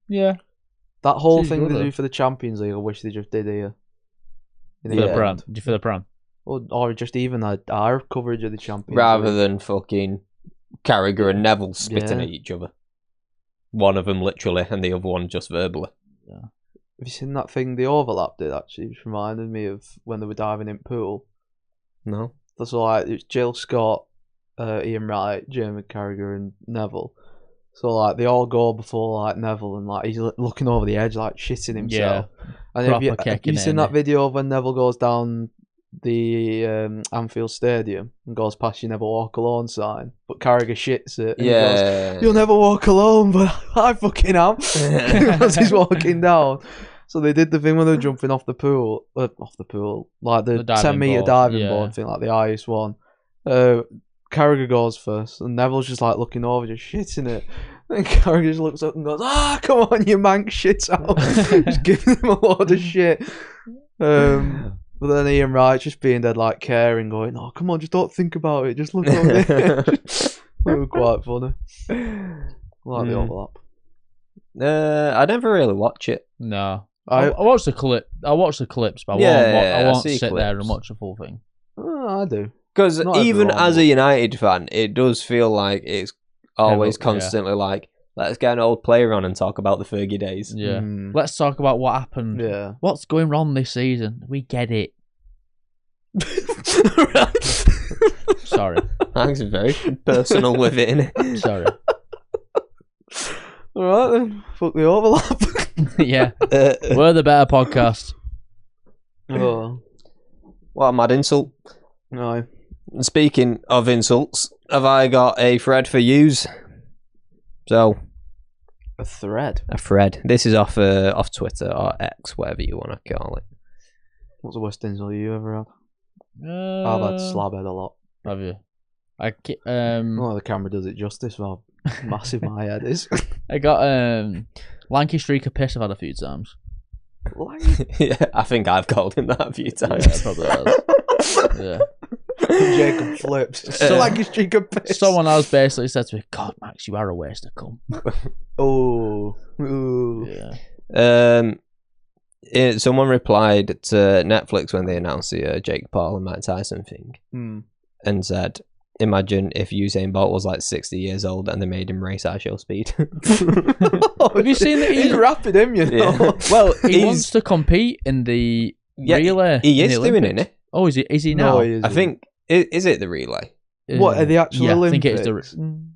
Yeah. That whole She's thing good, they though. do for the Champions League, I wish they just did here. In For the Yeah. pram. For the pram. Or just even our coverage of the Champions Rather League. than fucking Carragher and Neville spitting Yeah. at each other. One of them literally, and the other one just verbally. Have you seen that thing they overlapped it actually? It just reminded me of when they were diving in pool. No. That's like it's Jill Scott, Ian Wright, Jamie Carragher and Neville. So like they all go before like Neville and like he's looking over the edge like shitting himself. And have you Proper kicking it, seen that innit? video of when Neville goes down the Anfield Stadium and goes past "You Never Walk Alone" sign, but Carragher shits it. And he goes, Yeah. "You'll never walk alone," but I fucking am. As he's walking down. So they did the thing when they were jumping off the pool, like the, The diving 10-meter board, diving yeah. board thing, like the highest one. Carragher goes first, and Neville's just like looking over, just shitting it. And Carragher just looks up and goes, come on, you mank, shit out. Just giving him a load of shit. But then Ian Wright just being dead like caring, going, "Oh, come on, just don't think about it, just look over there." It was quite funny. Like the overlap. I never really watch it. No. I watched the clip. I watched the clips, but I Yeah, won't, I I won't see sit there and clips. watch the full thing. I do. Because Not even everyone, as a United fan, it does feel like it's always constantly like, let's get an old player on and talk about the Fergie days. Yeah. Let's talk about what happened. Yeah. What's going wrong this season? We get it. Sorry. Thanks, very personal with it, innit? Sorry. Alright then. Fuck the overlap. Yeah. We're the better podcast. Oh. What a mad insult. No. Speaking of insults, have I got a thread for yous? So, A thread? a thread. This is off Twitter or X, whatever you want to call it. What's the worst insult you ever had? I've had slabhead a lot. Have you? Well, the camera does it justice how massive my head is. I got lanky streak of piss I've had a few times. Yeah, I think I've called him that a few times. Yeah, probably has. Yeah. Jacob flips. Like a streak of piss. Someone else basically said to me, God, Max, you are a waste of cum. Oh. Ooh. Yeah. Someone replied to Netflix when they announced the Jake Paul and Mike Tyson thing and said, imagine if Usain Bolt was like 60 years old and they made him race at show speed. Have you seen that he's rapid him, you know? Yeah. Well, he wants to compete in the relay. He in is the doing Olympics. it. Oh, is he now? No, he isn't. I think, is it the relay? What, are the actual yeah, Olympics? I think it is the...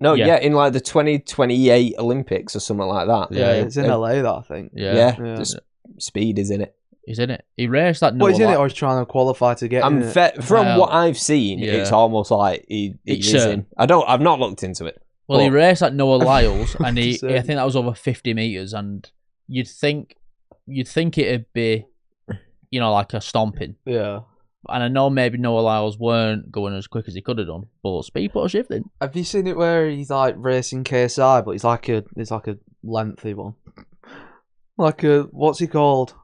No, Yeah. yeah, in like the 2028 Olympics or something like that. Yeah, It's in LA, that I think. Yeah, Yeah. just speed is in it. He's in it. He raced that What, he's in it Noah or he's trying to qualify to get in it? From Well, what I've seen, yeah. it's almost like he It's is in. I've not looked into it. Well, he But- raced at Noah Lyles, and I Sick. think that was over 50 meters, and you'd think it'd be, like a stomping. Yeah. And I know maybe Noah Lyles weren't going as quick as he could have done, but speed put a shift in. Have you seen it where he's like racing KSI, but it's like a lengthy one? Like a, what's he called?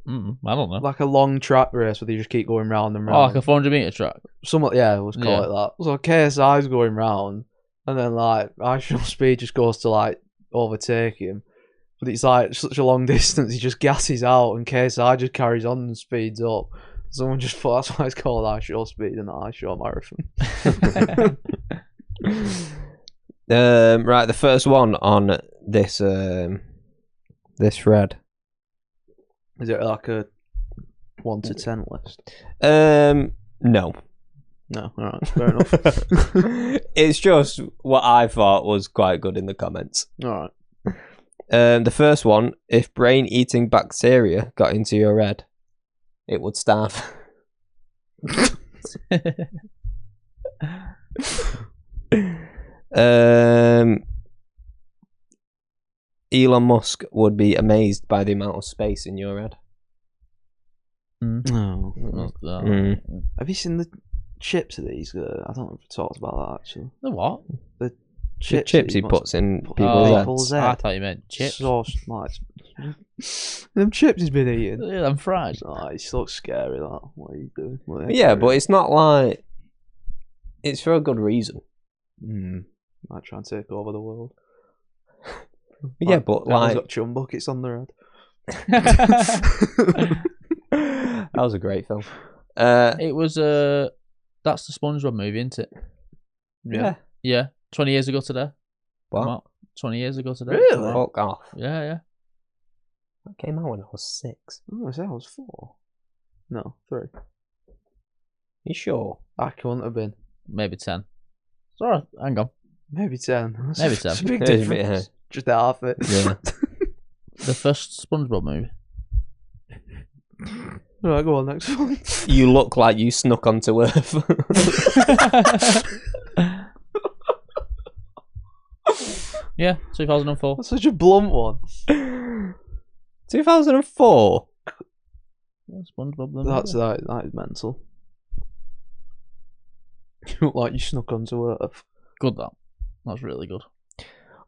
I don't know. Like a long track race where they just keep going round and round. Oh, like a 400 meter track. Somewhat, yeah, let's call Yeah. it that. So KSI's going round, and then like Actual Speed just goes to like overtake him, but it's like such a long distance. He just gasses out, and KSI just carries on and speeds up. Someone just thought that's why it's called Actual Speed and not Actual Marathon. Right, the first one on this thread. Is it like a 1 to 10 list? No. No, alright, fair enough. It's just what I thought was quite good in the comments. Alright. The first one, if brain-eating bacteria got into your head, it would starve. Elon Musk would be amazed by the amount of space in your head. No. Mm. Have you seen the chips of these? I don't know if we talked about that actually. The what? The Chips, chips he must puts in put people's in heads. people's I head. thought you meant chips. So like, them chips he's been eating. Yeah, I'm fried. Oh, it looks scary. That. What are you doing? What are you Yeah, doing? but it's not like... It's for a good reason. Might try and take over the world. Yeah, but Everyone's like... got chum buckets on their head. That was a great film. It was that's the SpongeBob movie, isn't it? Yeah. Yeah, 20 years ago today. What? Come out 20 years ago today. Really? Fuck off. Yeah. That came out when I was 6. Oh, I said I was 4. No, 3. You sure? I couldn't have been. Maybe 10. Sorry, hang on. Maybe 10. Maybe It's 10. a big Yeah, difference. Just half it. Yeah. The first SpongeBob movie. Right, go on, next one. You look like you snuck onto Earth. Yeah, 2004. That's such a blunt one. 2004? Yeah, SpongeBob. The That's movie. that is mental. You look like you snuck onto Earth. Good, that. That's really good.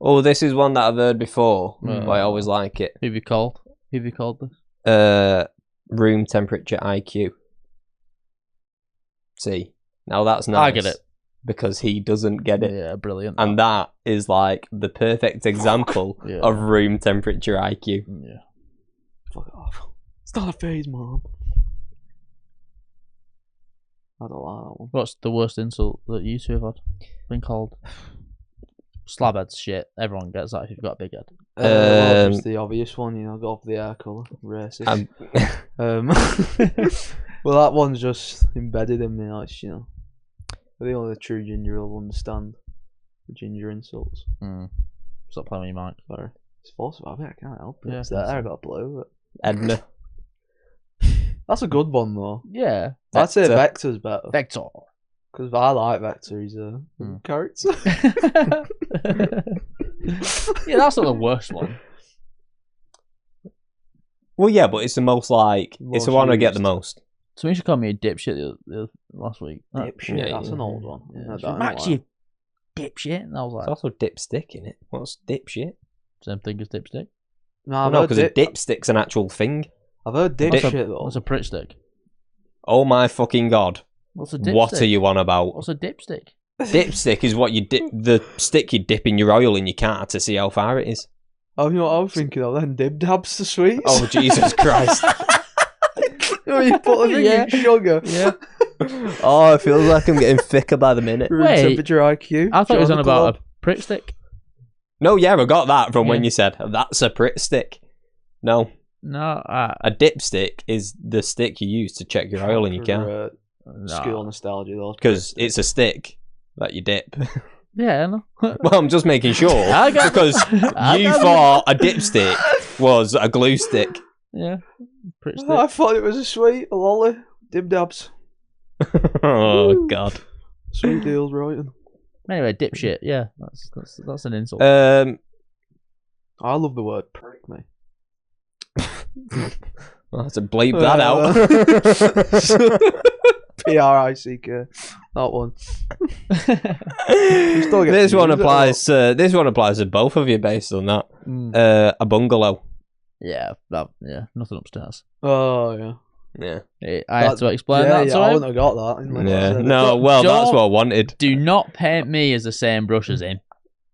Oh, this is one that I've heard before, Mm. but I always like it. Who have you called? Who have you called this? Room temperature IQ. See, now that's nice. I get it. Because he doesn't get it. Yeah, brilliant. And that is like the perfect example Yeah. of room temperature IQ. Yeah. Fuck off. It's not a phase, Mom. I don't like that one. What's the worst insult that you two have had? Been called? Slabhead's shit. Everyone gets that if you've got a big head. Well, just the obvious one, go off the hair colour. Racist. Well, that one's just embedded in me. Like, I think only the true ginger will understand the ginger insults. Stop playing with your mic. Sorry. It's forced of habit, I can't help it. Yeah, It's there, I got to blow it. Edna. That's a good one, though. Yeah. I'd say Vector. Vector's better. Vector. Because I like Vector, he's a character. Yeah, that's not the worst one. Well, yeah, but it's the most like it's the one I get the most. Somebody should call me a dipshit the last week. Dipshit, Yeah, that's an old one. Yeah, Max, you dipshit. And I was like, There's also dipstick in it. What's dipshit? same thing as dipstick. No, No, because a dipstick's an actual thing. I've heard dipshit though. What's a Pritt stick? Oh my fucking god! What's a dipstick? What are you on about? What's a dipstick? Dipstick is what you dip the stick you dip in your oil in your car to see how far it is. Oh, you know what I was thinking of then? Dib dabs the sweets. Oh Jesus Christ! You put the thing in sugar. Yeah. Oh, it feels like I'm getting thicker by the minute. Room Wait. temperature IQ. I thought it was on Join the about club. a Pritt stick. No, yeah, I got that from when Yeah. you said that's a Pritt stick. No, No, a dipstick is the stick you use to check your oil in your car no. School nostalgia, those. because it's a stick that you dip. Yeah, no. Well, I'm just making sure I got- because I you got- thought a dipstick was a glue stick. Yeah. Pritt stick. I thought it was a sweet, a lolly. Dib dabs. Oh God. Sweet deals, right? Anyway, dipshit. Yeah, that's an insult. I love the word prick, mate. I'll have to bleep that out. Prick. That one. still get This to one use it, applies. This one applies to both of you based on that. A bungalow. yeah, nothing upstairs. Oh, yeah. Yeah. I had to explain that to I him. wouldn't have got that. Unless I Yeah. said it. No. Well, that's Don't- what I wanted. Do not paint me as the same brush as him.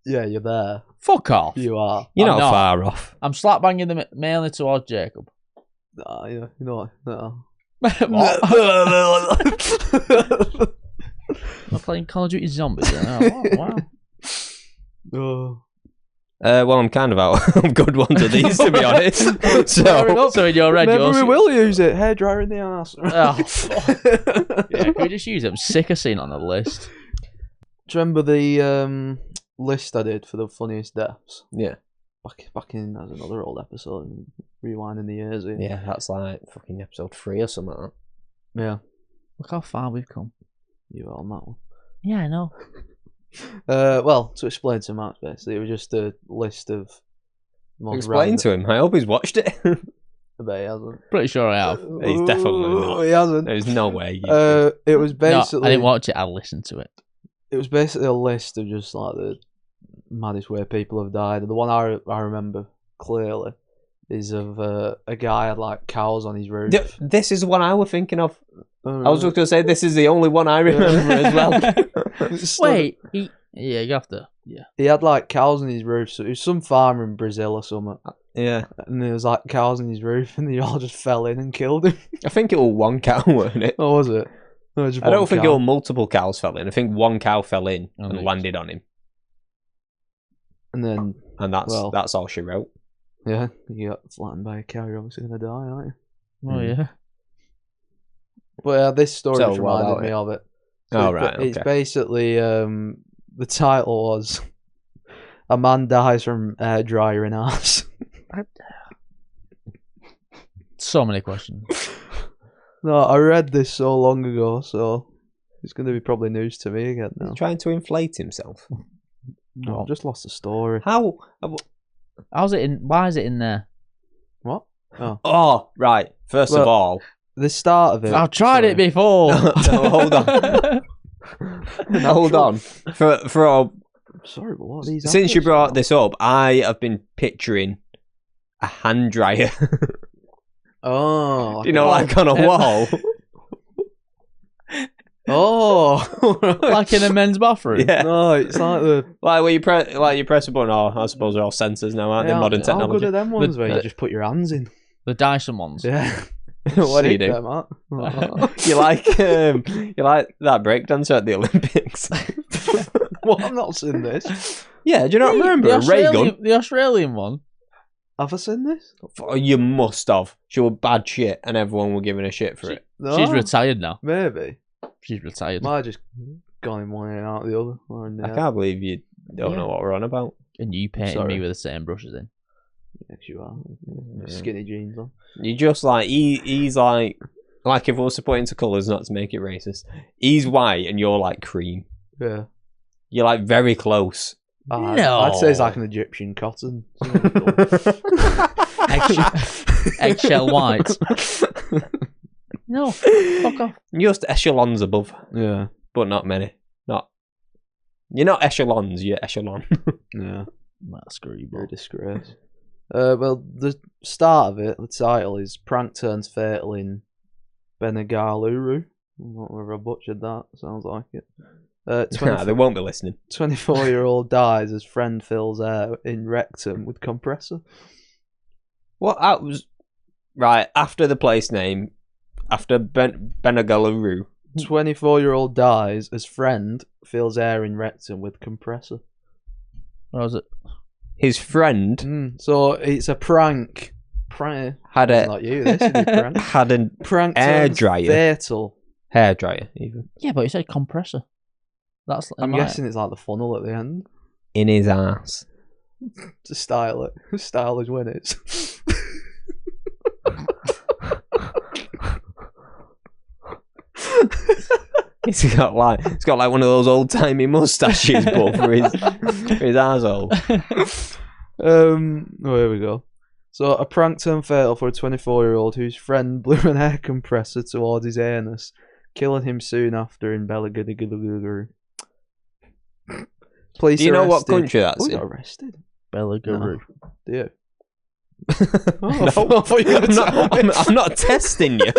Yeah, you're there. Fuck off. You are. You're I'm not not. far off. I'm slap banging them mainly towards Jacob. Nah, yeah, you know what? No. What? I'm playing Call of Duty Zombies. Oh, wow. Oh. Well, I'm kind of out of good ones of these, to be honest. Fair So, enough. So in your red, Maybe yours. we will use it. Hairdryer in the ass. Oh, fuck. Yeah, can we just use it? I'm sick of seeing it on the list. Do you remember the list I did for the funniest deaths? yeah, Back in, that's another old episode, rewinding the years here. yeah, that's like fucking episode 3 or something like that. Yeah, Look how far we've come. you were on that one. Yeah, I know. Well, to explain to Max, basically, it was just a list of most Explain to him. I hope he's watched it. I bet he hasn't. Pretty sure I have. He's definitely not. He hasn't. There's no way. It was basically. No, I didn't watch it. I listened to it. It was basically a list of just like the maddest way people have died. And the one I remember clearly is of a guy had like cows on his roof. This is the one I was thinking of. I was just going to say this is the only one I remember as well. Wait, yeah, you have to. Yeah. He had like cows on his roof. So it was some farmer in Brazil or something. Yeah. And there was like cows on his roof and they all just fell in and killed him. I think it was one cow, weren't it? Oh, was it? No, just I don't one think cow. it was multiple cows fell in. I think one cow fell in Oh, and nice. landed on him. And then, And that's Well. that's all she wrote. yeah, you got flattened by a cow, you're obviously going to die, aren't you? Oh, yeah. But this story So, just what reminded about me it? of it. Oh, it's, right, It's okay. basically, the title was, A Man Dies from Air Dryer in Arse. So many questions. No, I read this so long ago, so it's going to be probably news to me again now. He's trying to inflate himself. No, I've just lost the story. How? How's it in? Why is it in there? What? Oh. Oh, right. First of Well, all, The start of it. I've tried it sorry. before. No, hold on. Hold on. For Sorry, but what are these? since you apples brought now? this up, I have been picturing a hand dryer. Oh. You know, like on a wall. Oh. Like in a men's bathroom. Yeah. No, it's like the. Like where you press a button. Oh, I suppose they're all sensors now, aren't they? Modern How good technology. are them ones The- where you the- just put your hands in? The Dyson ones. Yeah. What do you Sick do? there, Matt. You like that breakdancer at the Olympics? What? I've not seen this. Yeah, do you not remember a ray gun? The Australian one. Have I seen this? Oh, you must have. She was bad shit, and everyone were giving her shit for it. No, She's retired now. Maybe. She's retired. Might have just gone in one ear and out the other. Or in the I air. can't believe you don't know what we're on about. And you painted Sorry. me with the same brushes in. Yes, you are. Yeah. Skinny jeans on. You just like he's like if we was to put into colours, not to make it racist. He's white and you're like cream. Yeah. You're like very close. No. I'd say it's like an Egyptian cotton. Eggshell white. No, fuck off. You're just echelons above, Yeah. but not many. You're not echelons. You're echelon. Yeah. Screw you, You're a bro. disgrace. Well, the start of it, the title is Prank Turns Fatal in Bengaluru. I'm not sure if I butchered that. Sounds like it. They won't be listening. 24-year-old dies as friend fills air in rectum with compressor. What that was right after the place name, after Bengaluru. 24-year-old dies as friend fills air in rectum with compressor. What was it? His friend So it's a prank. had a Not you. This would be prank. had an Prank air turns dryer. fatal. hairdryer even Yeah, but you said compressor. That's. I'm guessing it's like the funnel at the end in his ass. to style it. Style is when it's. He's got like one of those old timey mustaches, but for his arsehole. Here we go. So a prank turned fatal for a 24-year-old whose friend blew an air compressor towards his anus, killing him soon after in Belaguduguru. Police Do you know what arrested- country that's Oh, he in? got arrested. Belaguru. Do you? No, I thought you were gonna tell me. I'm not testing you.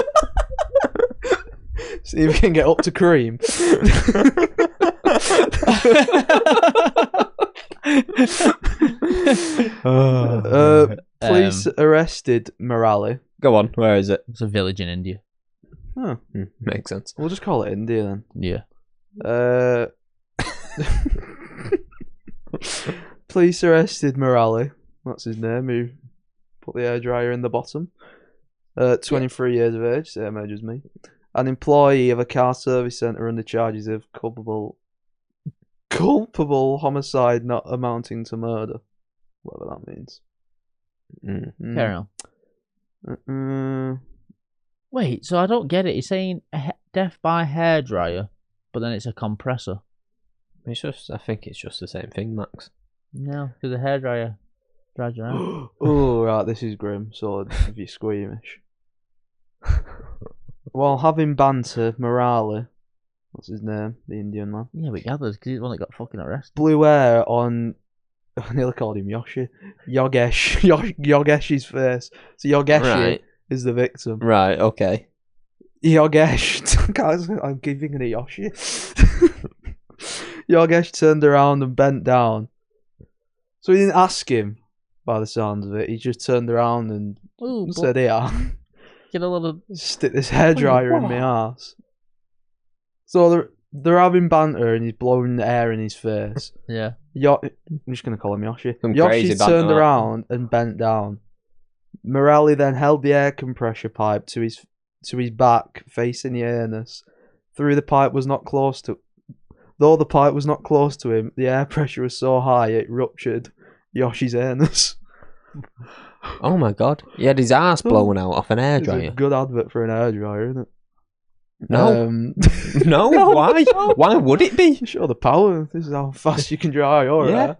See if you can get up to cream. Police arrested Morale. Go on, where is it? It's a village in India. Oh, Makes sense. we'll just call it India then. Yeah. Police arrested Morale. That's his name. Who put the hairdryer in the bottom. 23 years of age, same age as me. An employee of a car service centre under charges of culpable homicide not amounting to murder. Whatever that means. Carry on. Wait, so I don't get it. He's saying death by hairdryer, but then it's a compressor. I think it's just the same thing, Max. No, because the hairdryer dries your hair. Oh, right, this is grim, so if you're squeamish. While having banter, Morale, what's his name, the Indian man, Yeah, we gathered because he's the one that got fucking arrested. blew air on, I nearly called him Yogesh's face. So Yogeshi Right. is the victim. Right, okay. Yogesh, guys, I'm giving it a Yoshi. Yogesh turned around and bent down. So he didn't ask him, by the sounds of it. He just turned around and Ooh, said, "Yeah, get a little. stick this hairdryer in my ass." So they're having banter and he's blowing the air in his face. Yeah. I'm just going to call him Yoshi. Some Yoshi crazy banter, turned that. around and bent down. Morelli then held the air compressor pipe to his back, facing the anus. Though the pipe was not close to him, the air pressure was so high it ruptured Yoshi's anus. Oh my god. He had his ass blown out off an It's a hairdryer. good advert for an hairdryer, isn't it? No. No, why? Why would it be? Show the power. This is how fast you can dry your hair.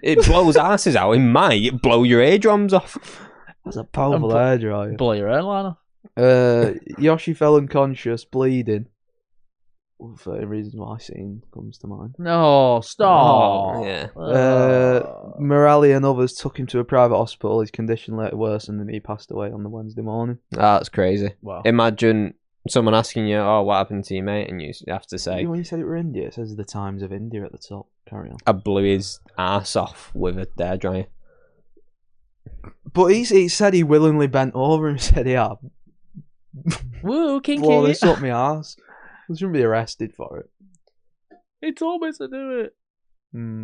It blows asses out. It might blow your eardrums off. That's a powerful hairdryer. Blow your airline off. Yoshi fell unconscious, bleeding. For reasons why scene comes to mind. No, stop. Oh, yeah. Morelli and others took him to a private hospital. His condition later worsened and he passed away on the Wednesday morning. That's crazy. Wow. Imagine someone asking you, "Oh, what happened to your mate?" and you have to say, When you said it were India, it says the Times of India at the top. Carry on. "I blew his ass off with a hairdryer." But he said he willingly bent over and said, "Yeah, Woo, kinky. blow this up my ass. I shouldn't be arrested for it. He told me to do it.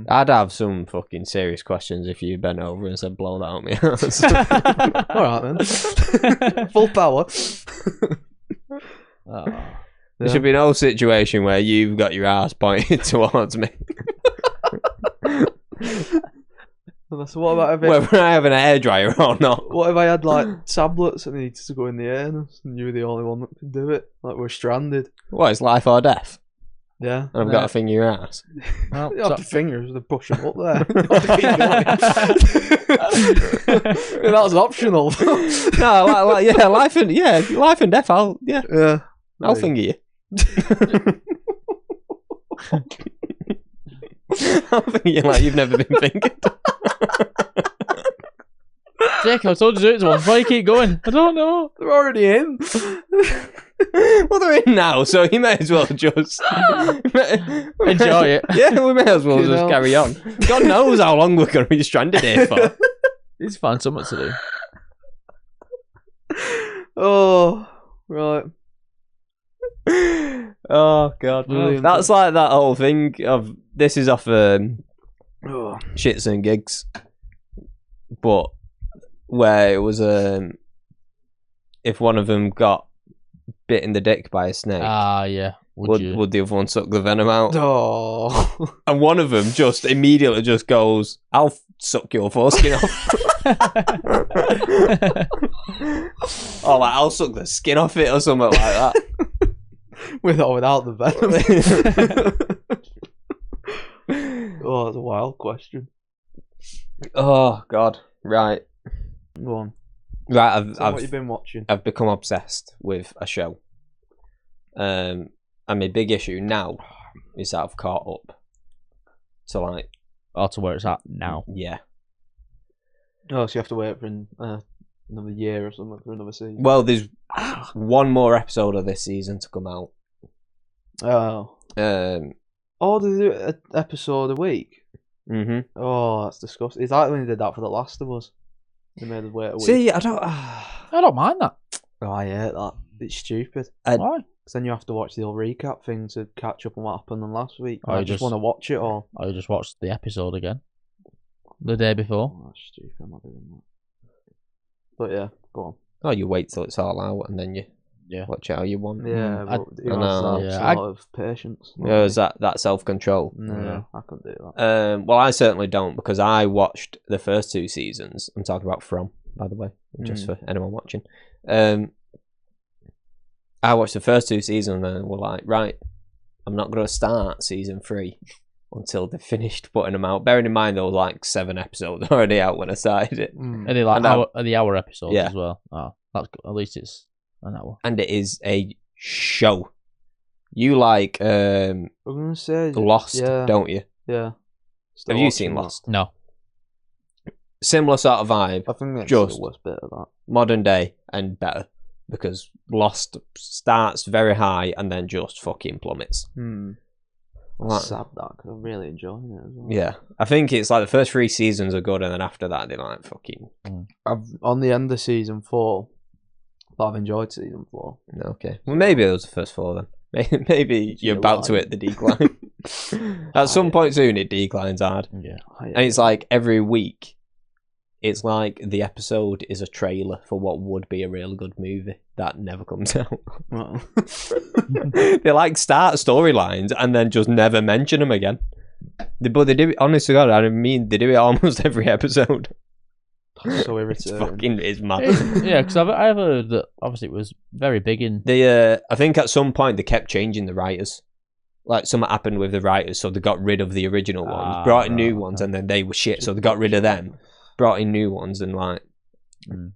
I'd have some fucking serious questions if you bent over and said, blow that out my ass. Alright then. Full power. There should be no situation where you've got your ass pointed towards me. So what about whether I have an hairdryer or not. What if I had like tablets and needed to go in the air and you were the only one that could do it? Like we're stranded. What, it's life or death? Yeah. And I've got to finger your ass. Well, you have to fingers, they push them up there. That was optional. No, life and death. I'll finger you. I'll finger you like you've never been fingered. Jake, I told you to do it once. Why you keep going? I don't know. They're already in. Well, they're in now, so you may as well just enjoy it. Yeah, we may as well just carry on. God knows how long we're going to be stranded here for. Let's find something to do. Oh, right. Oh God, Brilliant. That's like that whole thing of this is off Shits and Gigs, but where it was if one of them got bit in the dick by a snake, yeah, would the other one suck the venom out? Oh, and one of them just immediately just goes, "I'll suck your foreskin off." Or like, I'll suck the skin off it or something like that. With or without the venom. Oh, that's a wild question. Oh God, right. Go on. Right, What you've been watching? I've become obsessed with a show. And my big issue now is that I've caught up to like... Or to where it's at now. Yeah. Oh, so you have to wait for another year or something for another season? Well, there's one more episode of this season to come out. Oh. Oh, they do an episode a week? Mm-hmm. Oh, that's disgusting. It's like when they did that for The Last of Us. They made us wait a week. See, I don't mind that. Oh, I hate that. It's stupid. Why? Because then you have to watch the old recap thing to catch up on what happened on last week. Oh, I you just just- want to watch it all. I just watched the episode again. The day before. Oh, that's stupid. I'm not doing that. But yeah, go on. Oh, you wait till it's all out and then you watch it how you want. Yeah, I- but I know. that Yeah, sort of patience. Yeah, is that self-control? No, I couldn't do that. Well, I certainly don't, because I watched the first two seasons. I'm talking about From, by the way, just for anyone watching. I watched the first two seasons and then we're like, right, I'm not going to start season 3 until they've finished putting them out. Bearing in mind there were like 7 episodes already out when I started it. Are they like the hour episodes as well? Oh, that's good. At least it's an hour. And it is a show. You like I'm gonna say Lost, don't you? Yeah. Have you seen Lost? No. Similar sort of vibe. I think that's Just the worst bit of that. modern day and better, because Lost starts very high and then just fucking plummets. That's sad that, because I'm really enjoying it as well. Yeah, I think it's like the first 3 seasons are good and then after that they're like fucking... I've on the end of season 4, but I've enjoyed season 4. Okay, well maybe it was the first 4 then. Maybe you're about to hit the decline. At some point soon it declines hard. Yeah. And it's like every week, it's like the episode is a trailer for what would be a really good movie that never comes out. They like start storylines and then just never mention them again. But they do it, honest to God, I mean, they do it almost every episode. So It's irritating. fucking, it's mad. Yeah, because I've heard that obviously it was very big in... They, I think at some point they kept changing the writers. Like something happened with the writers, so they got rid of the original ones, brought in new ones, and then they were shit, so they got rid of them, brought in new ones, and like,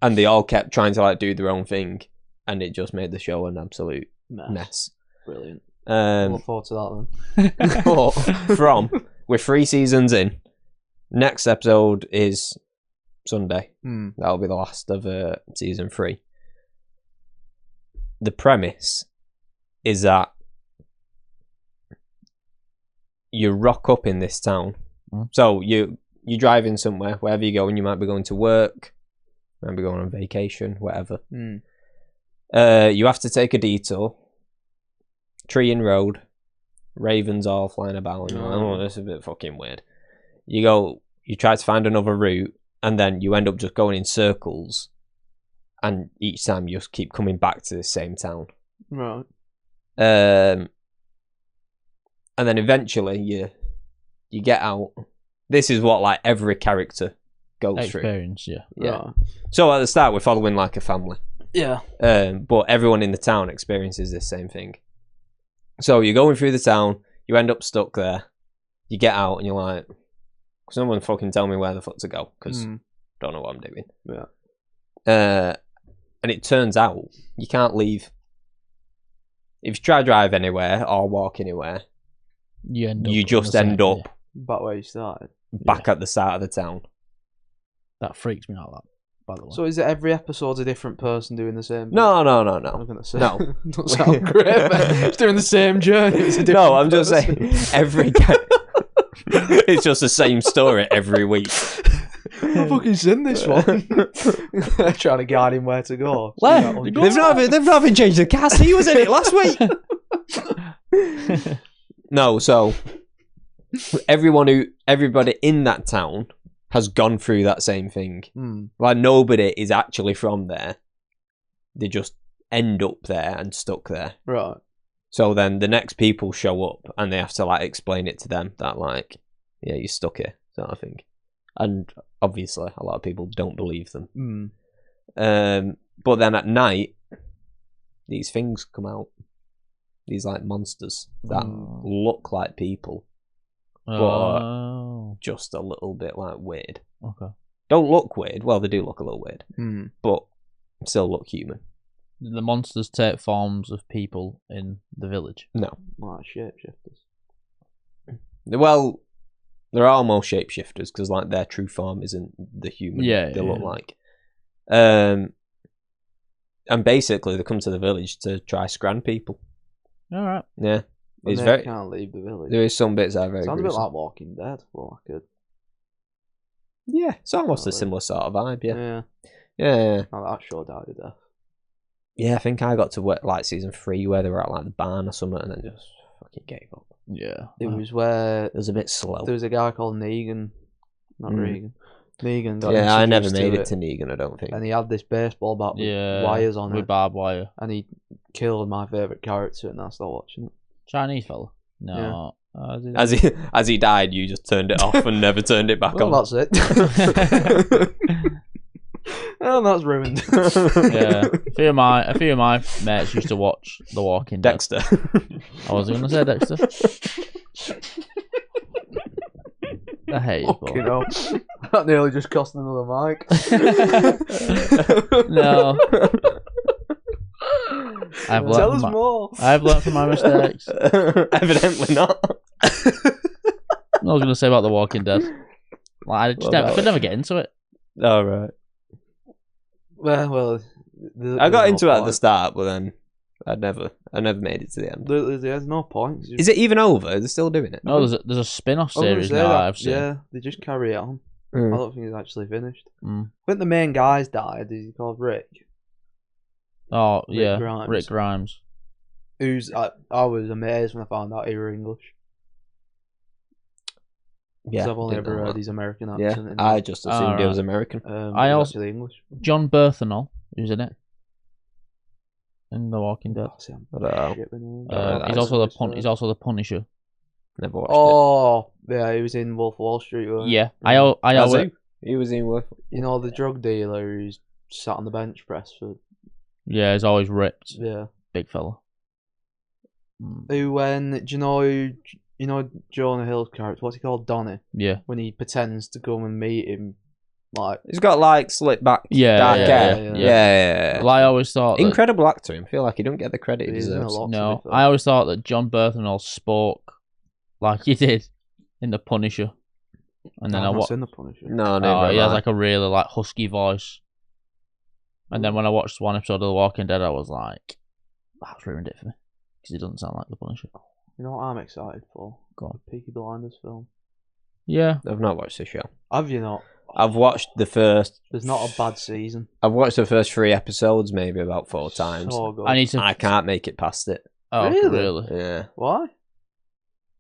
and they all kept trying to like do their own thing, and it just made the show an absolute mess. Brilliant. I look forward to that then. But we're 3 seasons in. Next episode is Sunday. That'll be the last of season 3. The premise is that you rock up in this town. So you're driving somewhere, wherever you go, and you might be going to work, might be going on vacation, whatever. You have to take a detour. Tree in road. Ravens all flying about. And you're like, oh, this is a bit fucking weird. You try to find another route, and then you end up just going in circles. And each time you just keep coming back to the same town. Right. And then eventually you get out. This is what like every character goes Experience, through. yeah. Right. So at the start we're following like a family. Yeah. But everyone in the town experiences this same thing. So you're going through the town, you end up stuck there, you get out and you're like, someone fucking tell me where the fuck to go, because don't know what I'm doing. Yeah. And it turns out you can't leave. If you try to drive anywhere or walk anywhere, you just end up Back where you started. back at the start of the town. That freaks me out, that, by the way. So is it every episode's a different person doing the same? No. I was gonna say No. Don't sound great. It's doing the same journey. It's a different No, I'm just person. saying it's just the same story every week. I've fucking seen this one. Trying to guide him where to go. Well, they've not even changed the cast. He was in it last week. No, so everybody in that town has gone through that same thing. Like nobody is actually from there. They just end up there and stuck there. Right. So then the next people show up and they have to like explain it to them that like, yeah, you're stuck here, sort of thing. And obviously a lot of people don't believe them. But then at night, these things come out. These like monsters that look like people, but just a little bit like weird. Okay. Don't look weird. Well, they do look a little weird, but still look human. The monsters take forms of people in the village. No. Like shapeshifters. Well, they're almost shapeshifters because like their true form isn't the human they look like. And basically they come to the village to try scran people. All right. Yeah. But It's they can't leave the village. There is some bits that are very Sounds a bit gruesome. like Walking Dead. Well, I could. Yeah, it's almost a similar sort of vibe, Yeah. Yeah. Oh, that show died to death. Yeah, I think I got to like season 3 where they were at like the barn or something and then just fucking gave up. Yeah. It was where It was a bit slow. there was a guy called Negan. Not Regan. Negan. Got Yeah, I never introduced made to it to Negan, I don't think. And he had this baseball bat with wires on with it. barbed wire. And he killed my favourite character, and I started watching it. Chinese fella? No. As he died, you just turned it off and never turned it back Well, on. that's it. And that's ruined. Yeah. A few of my mates used to watch The Walking Dead. Dexter. I was going to say Dexter. I hate you, You know, that nearly just cost another mic. No. Tell us more. I've learned from my mistakes. Evidently not. I was going to say about The Walking Dead. Like, I could never get into it. All right. Well, I got into it at the start, but then I never made it to the end. There's no point. Is it even over? They're still doing it? No, there's a spin-off series now I've seen. Yeah, they just carry it on. I don't think it's actually finished. I think the main guy's died. Is he called Rick? Oh, yeah. Grimes. Rick Grimes. Who's I was amazed when I found out he was English. Yeah, I've only ever heard his American Yeah, accent. I just assumed he was American. I also actually English. John Berthenol, who's in it, in The Walking Dead. He's also the Punisher. Never watched it. Yeah, he was in Wolf of Wall Street. Yeah, I always. He was in Wolf. You know the drug dealer who's sat on the bench press for. Yeah, he's always ripped. Yeah, big fella. Who do you know Jonah Hill's character? What's he called? Donnie. Yeah. When he pretends to come and meet him, like he's got like slick back, dark hair. Yeah. Well, I always thought incredible actor. I feel like he don't get the credit he deserves. No, I always thought that John Berthenol spoke like he did in The Punisher, and then I watched in The Punisher. No, he has like a really like husky voice. And then when I watched one episode of The Walking Dead, I was like, that's ruined it for me because he doesn't sound like The Punisher. You know what I'm excited for? Go on. The Peaky Blinders film. Yeah. I've not watched the show. Have you not? I've watched the first. There's not a bad season. I've watched the first 3 episodes maybe about 4 times. So good. I need to. I can't make it past it. Oh, really? Yeah. Why?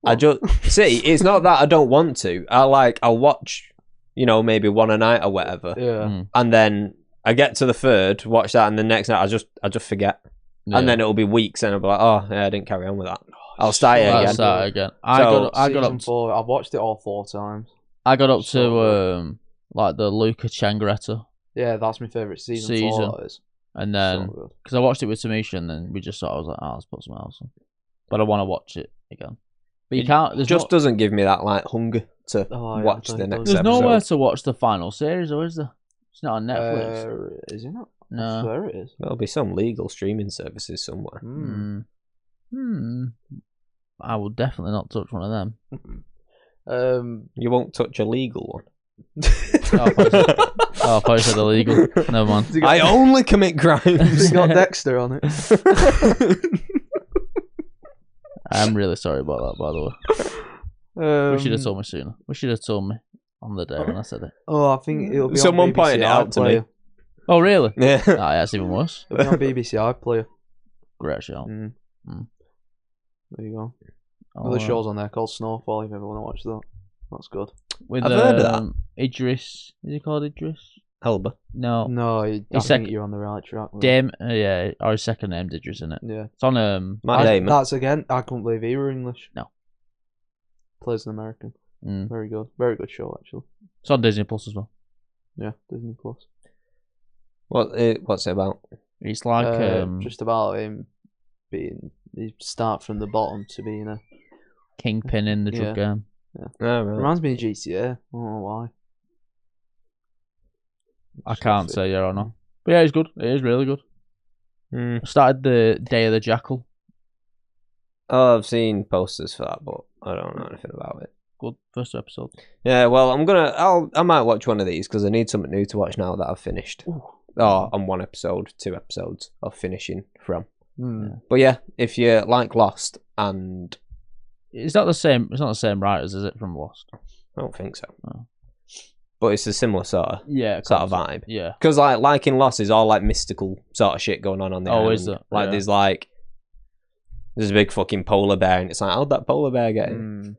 I just see. It's not that I don't want to. I'll watch, maybe one a night or whatever, Yeah. and then I get to the 3rd, watch that, and the next night I just forget, and then it'll be weeks, and I'll be like, oh yeah, I didn't carry on with that. I'll start it I'll again. start again. I got Season up. 4. I've watched it all 4 times. I got up So to like the Luca Changretta, Yeah, that's my favourite season. 4, that is. and then So good. because I watched it with Tamisha, and then we just I was like, let's put something else on. But I want to watch it again. But you can't. There's Just doesn't give me that hunger to watch the next There's episode. nowhere to watch the final series, or is there? It's not on Netflix. Is it not? No. I swear it is. There'll be some legal streaming services somewhere. I will definitely not touch one of them. You won't touch a legal one. I thought you said illegal. Never mind. I only commit crimes. You got Dexter on it. I'm really sorry about that, by the way. We should have told me sooner. We should have told me on the day when I said it. Oh, I think it'll be Someone on BBC pointed it out to me. iPlayer. Oh, really? Yeah. Ah, that's even worse. It'll be on BBC iPlayer. Great show. There you go. Oh, Another show's on there called Snowfall. If you ever want to watch that, that's good. With I've heard of that. Idris. Is he called Idris? Elba. No. No, I think you're on the right track. With Dame. Yeah, or his second name Idris, isn't it? Yeah. It's on Matt Damon. That's again. I couldn't believe he were English. No. Plays an American. Mm. Very good. Very good show actually. It's on Disney Plus as well. Yeah, Disney Plus. What's it about? It's like just about him being. He start from the bottom to being a kingpin in the drug game. Oh, right. Reminds me of GTA. I don't know why. I can't say yeah or no. But yeah, it's good. It is really good. I started the Day of the Jackal. Oh, I've seen posters for that, but I don't know anything about it. Good first episode. Yeah, well, I might watch one of these because I need something new to watch now that I've finished. I'm 1 episode, 2 episodes of finishing from. But yeah, if you like Lost and it's not the same writers, is it, from Lost? I don't think so. Oh. But it's a similar sort of vibe. Yeah. Because like in Lost is all like mystical sort of shit going on the island. Is it? Like Yeah. there's a big fucking polar bear and it's like, how'd that polar bear get in?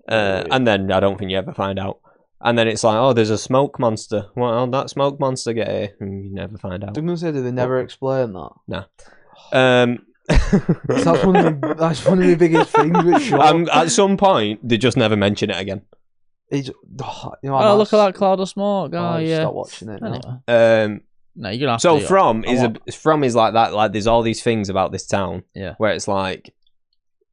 And then I don't think you ever find out. And then it's like, oh, there's a smoke monster. Well, how'd that smoke monster get here? And you never find out. I'm gonna say, did they never explain that? No. That's one of the biggest things with show. At some point, they just never mention it again. Look at that cloud of smoke. Yeah. Stop watching it now. Anyway. No, you're gonna have So to. From is like that. Like there's all these things about this town. Yeah. Where it's like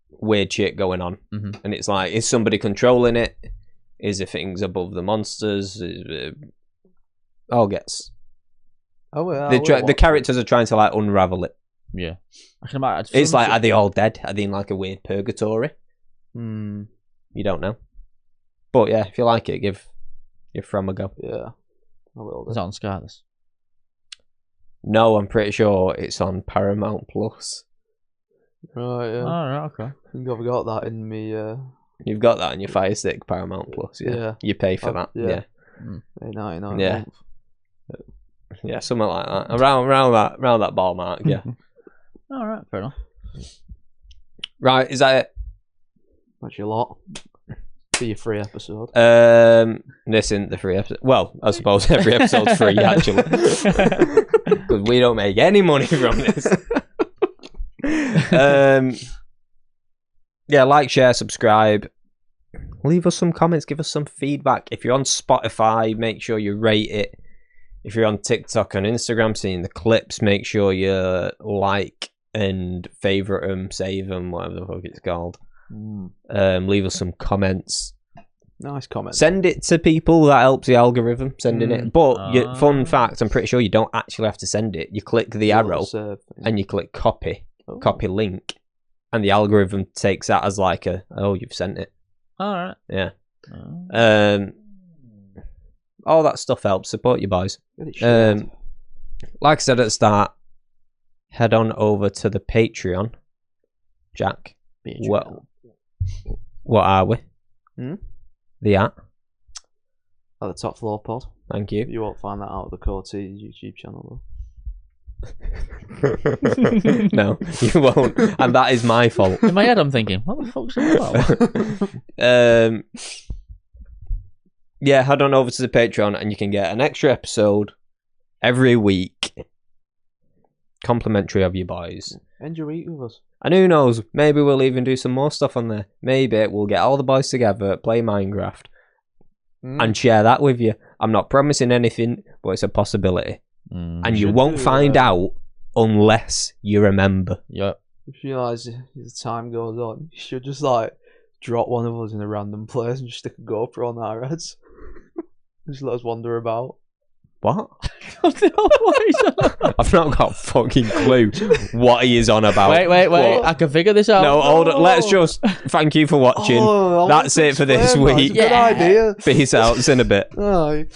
weird shit going on, Mm-hmm. and it's like, is somebody controlling it? Is there things above the monsters? All gets. The characters are trying to like unravel it. Yeah. I can imagine. It's like, are they all dead? Are they in like a weird purgatory? You don't know. But yeah, if you like it, give From a go. Yeah, I will. Is it on Sky? This? No, I'm pretty sure it's on Paramount Plus. Right, yeah. Alright, okay. I think I've got that in me. You've got that on your Fire Stick, Paramount Plus. Yeah. You pay for that. Yeah. $8.99. Yeah. Yeah, something like that. Around that ball mark. Yeah. Alright, fair enough. Right, is that it? That's your lot. For your free episode. This isn't the free episode. Well, I suppose every episode's free actually, because we don't make any money from this. Yeah, like, share, subscribe. Leave us some comments. Give us some feedback. If you're on Spotify, make sure you rate it. If you're on TikTok and Instagram, seeing the clips, make sure you like and favorite them, save them, whatever the fuck it's called. Leave us some comments. Nice comment. Send it to people. That helps the algorithm sending it. But fun fact, I'm pretty sure you don't actually have to send it. You click the arrow and you click copy link, and the algorithm takes that as like you've sent it. Alright. Yeah. All that stuff helps. Support you boys. Like I said at the start, head on over to the Patreon. Jack, what are we? The at? At the Top Floor Pod. Thank you. You won't find that out at the Core T YouTube channel, No, you won't. And that is my fault. In my head, I'm thinking, what the fuck's that about? Yeah, head on over to the Patreon and you can get an extra episode every week. Complimentary of you boys. End your week with us. And who knows, maybe we'll even do some more stuff on there. Maybe we'll get all the boys together, play Minecraft, and share that with you. I'm not promising anything, but it's a possibility. And you won't find out unless you remember. Yep. If you realise as time goes on, you should just like drop one of us in a random place and just stick a GoPro on our heads. Just let us wander about. What? I've not got a fucking clue what he is on about. Wait. What? I can figure this out. No, hold on. Let's just thank you for watching. That's it for this week. Good idea. Peace out. See you in a bit. Aye.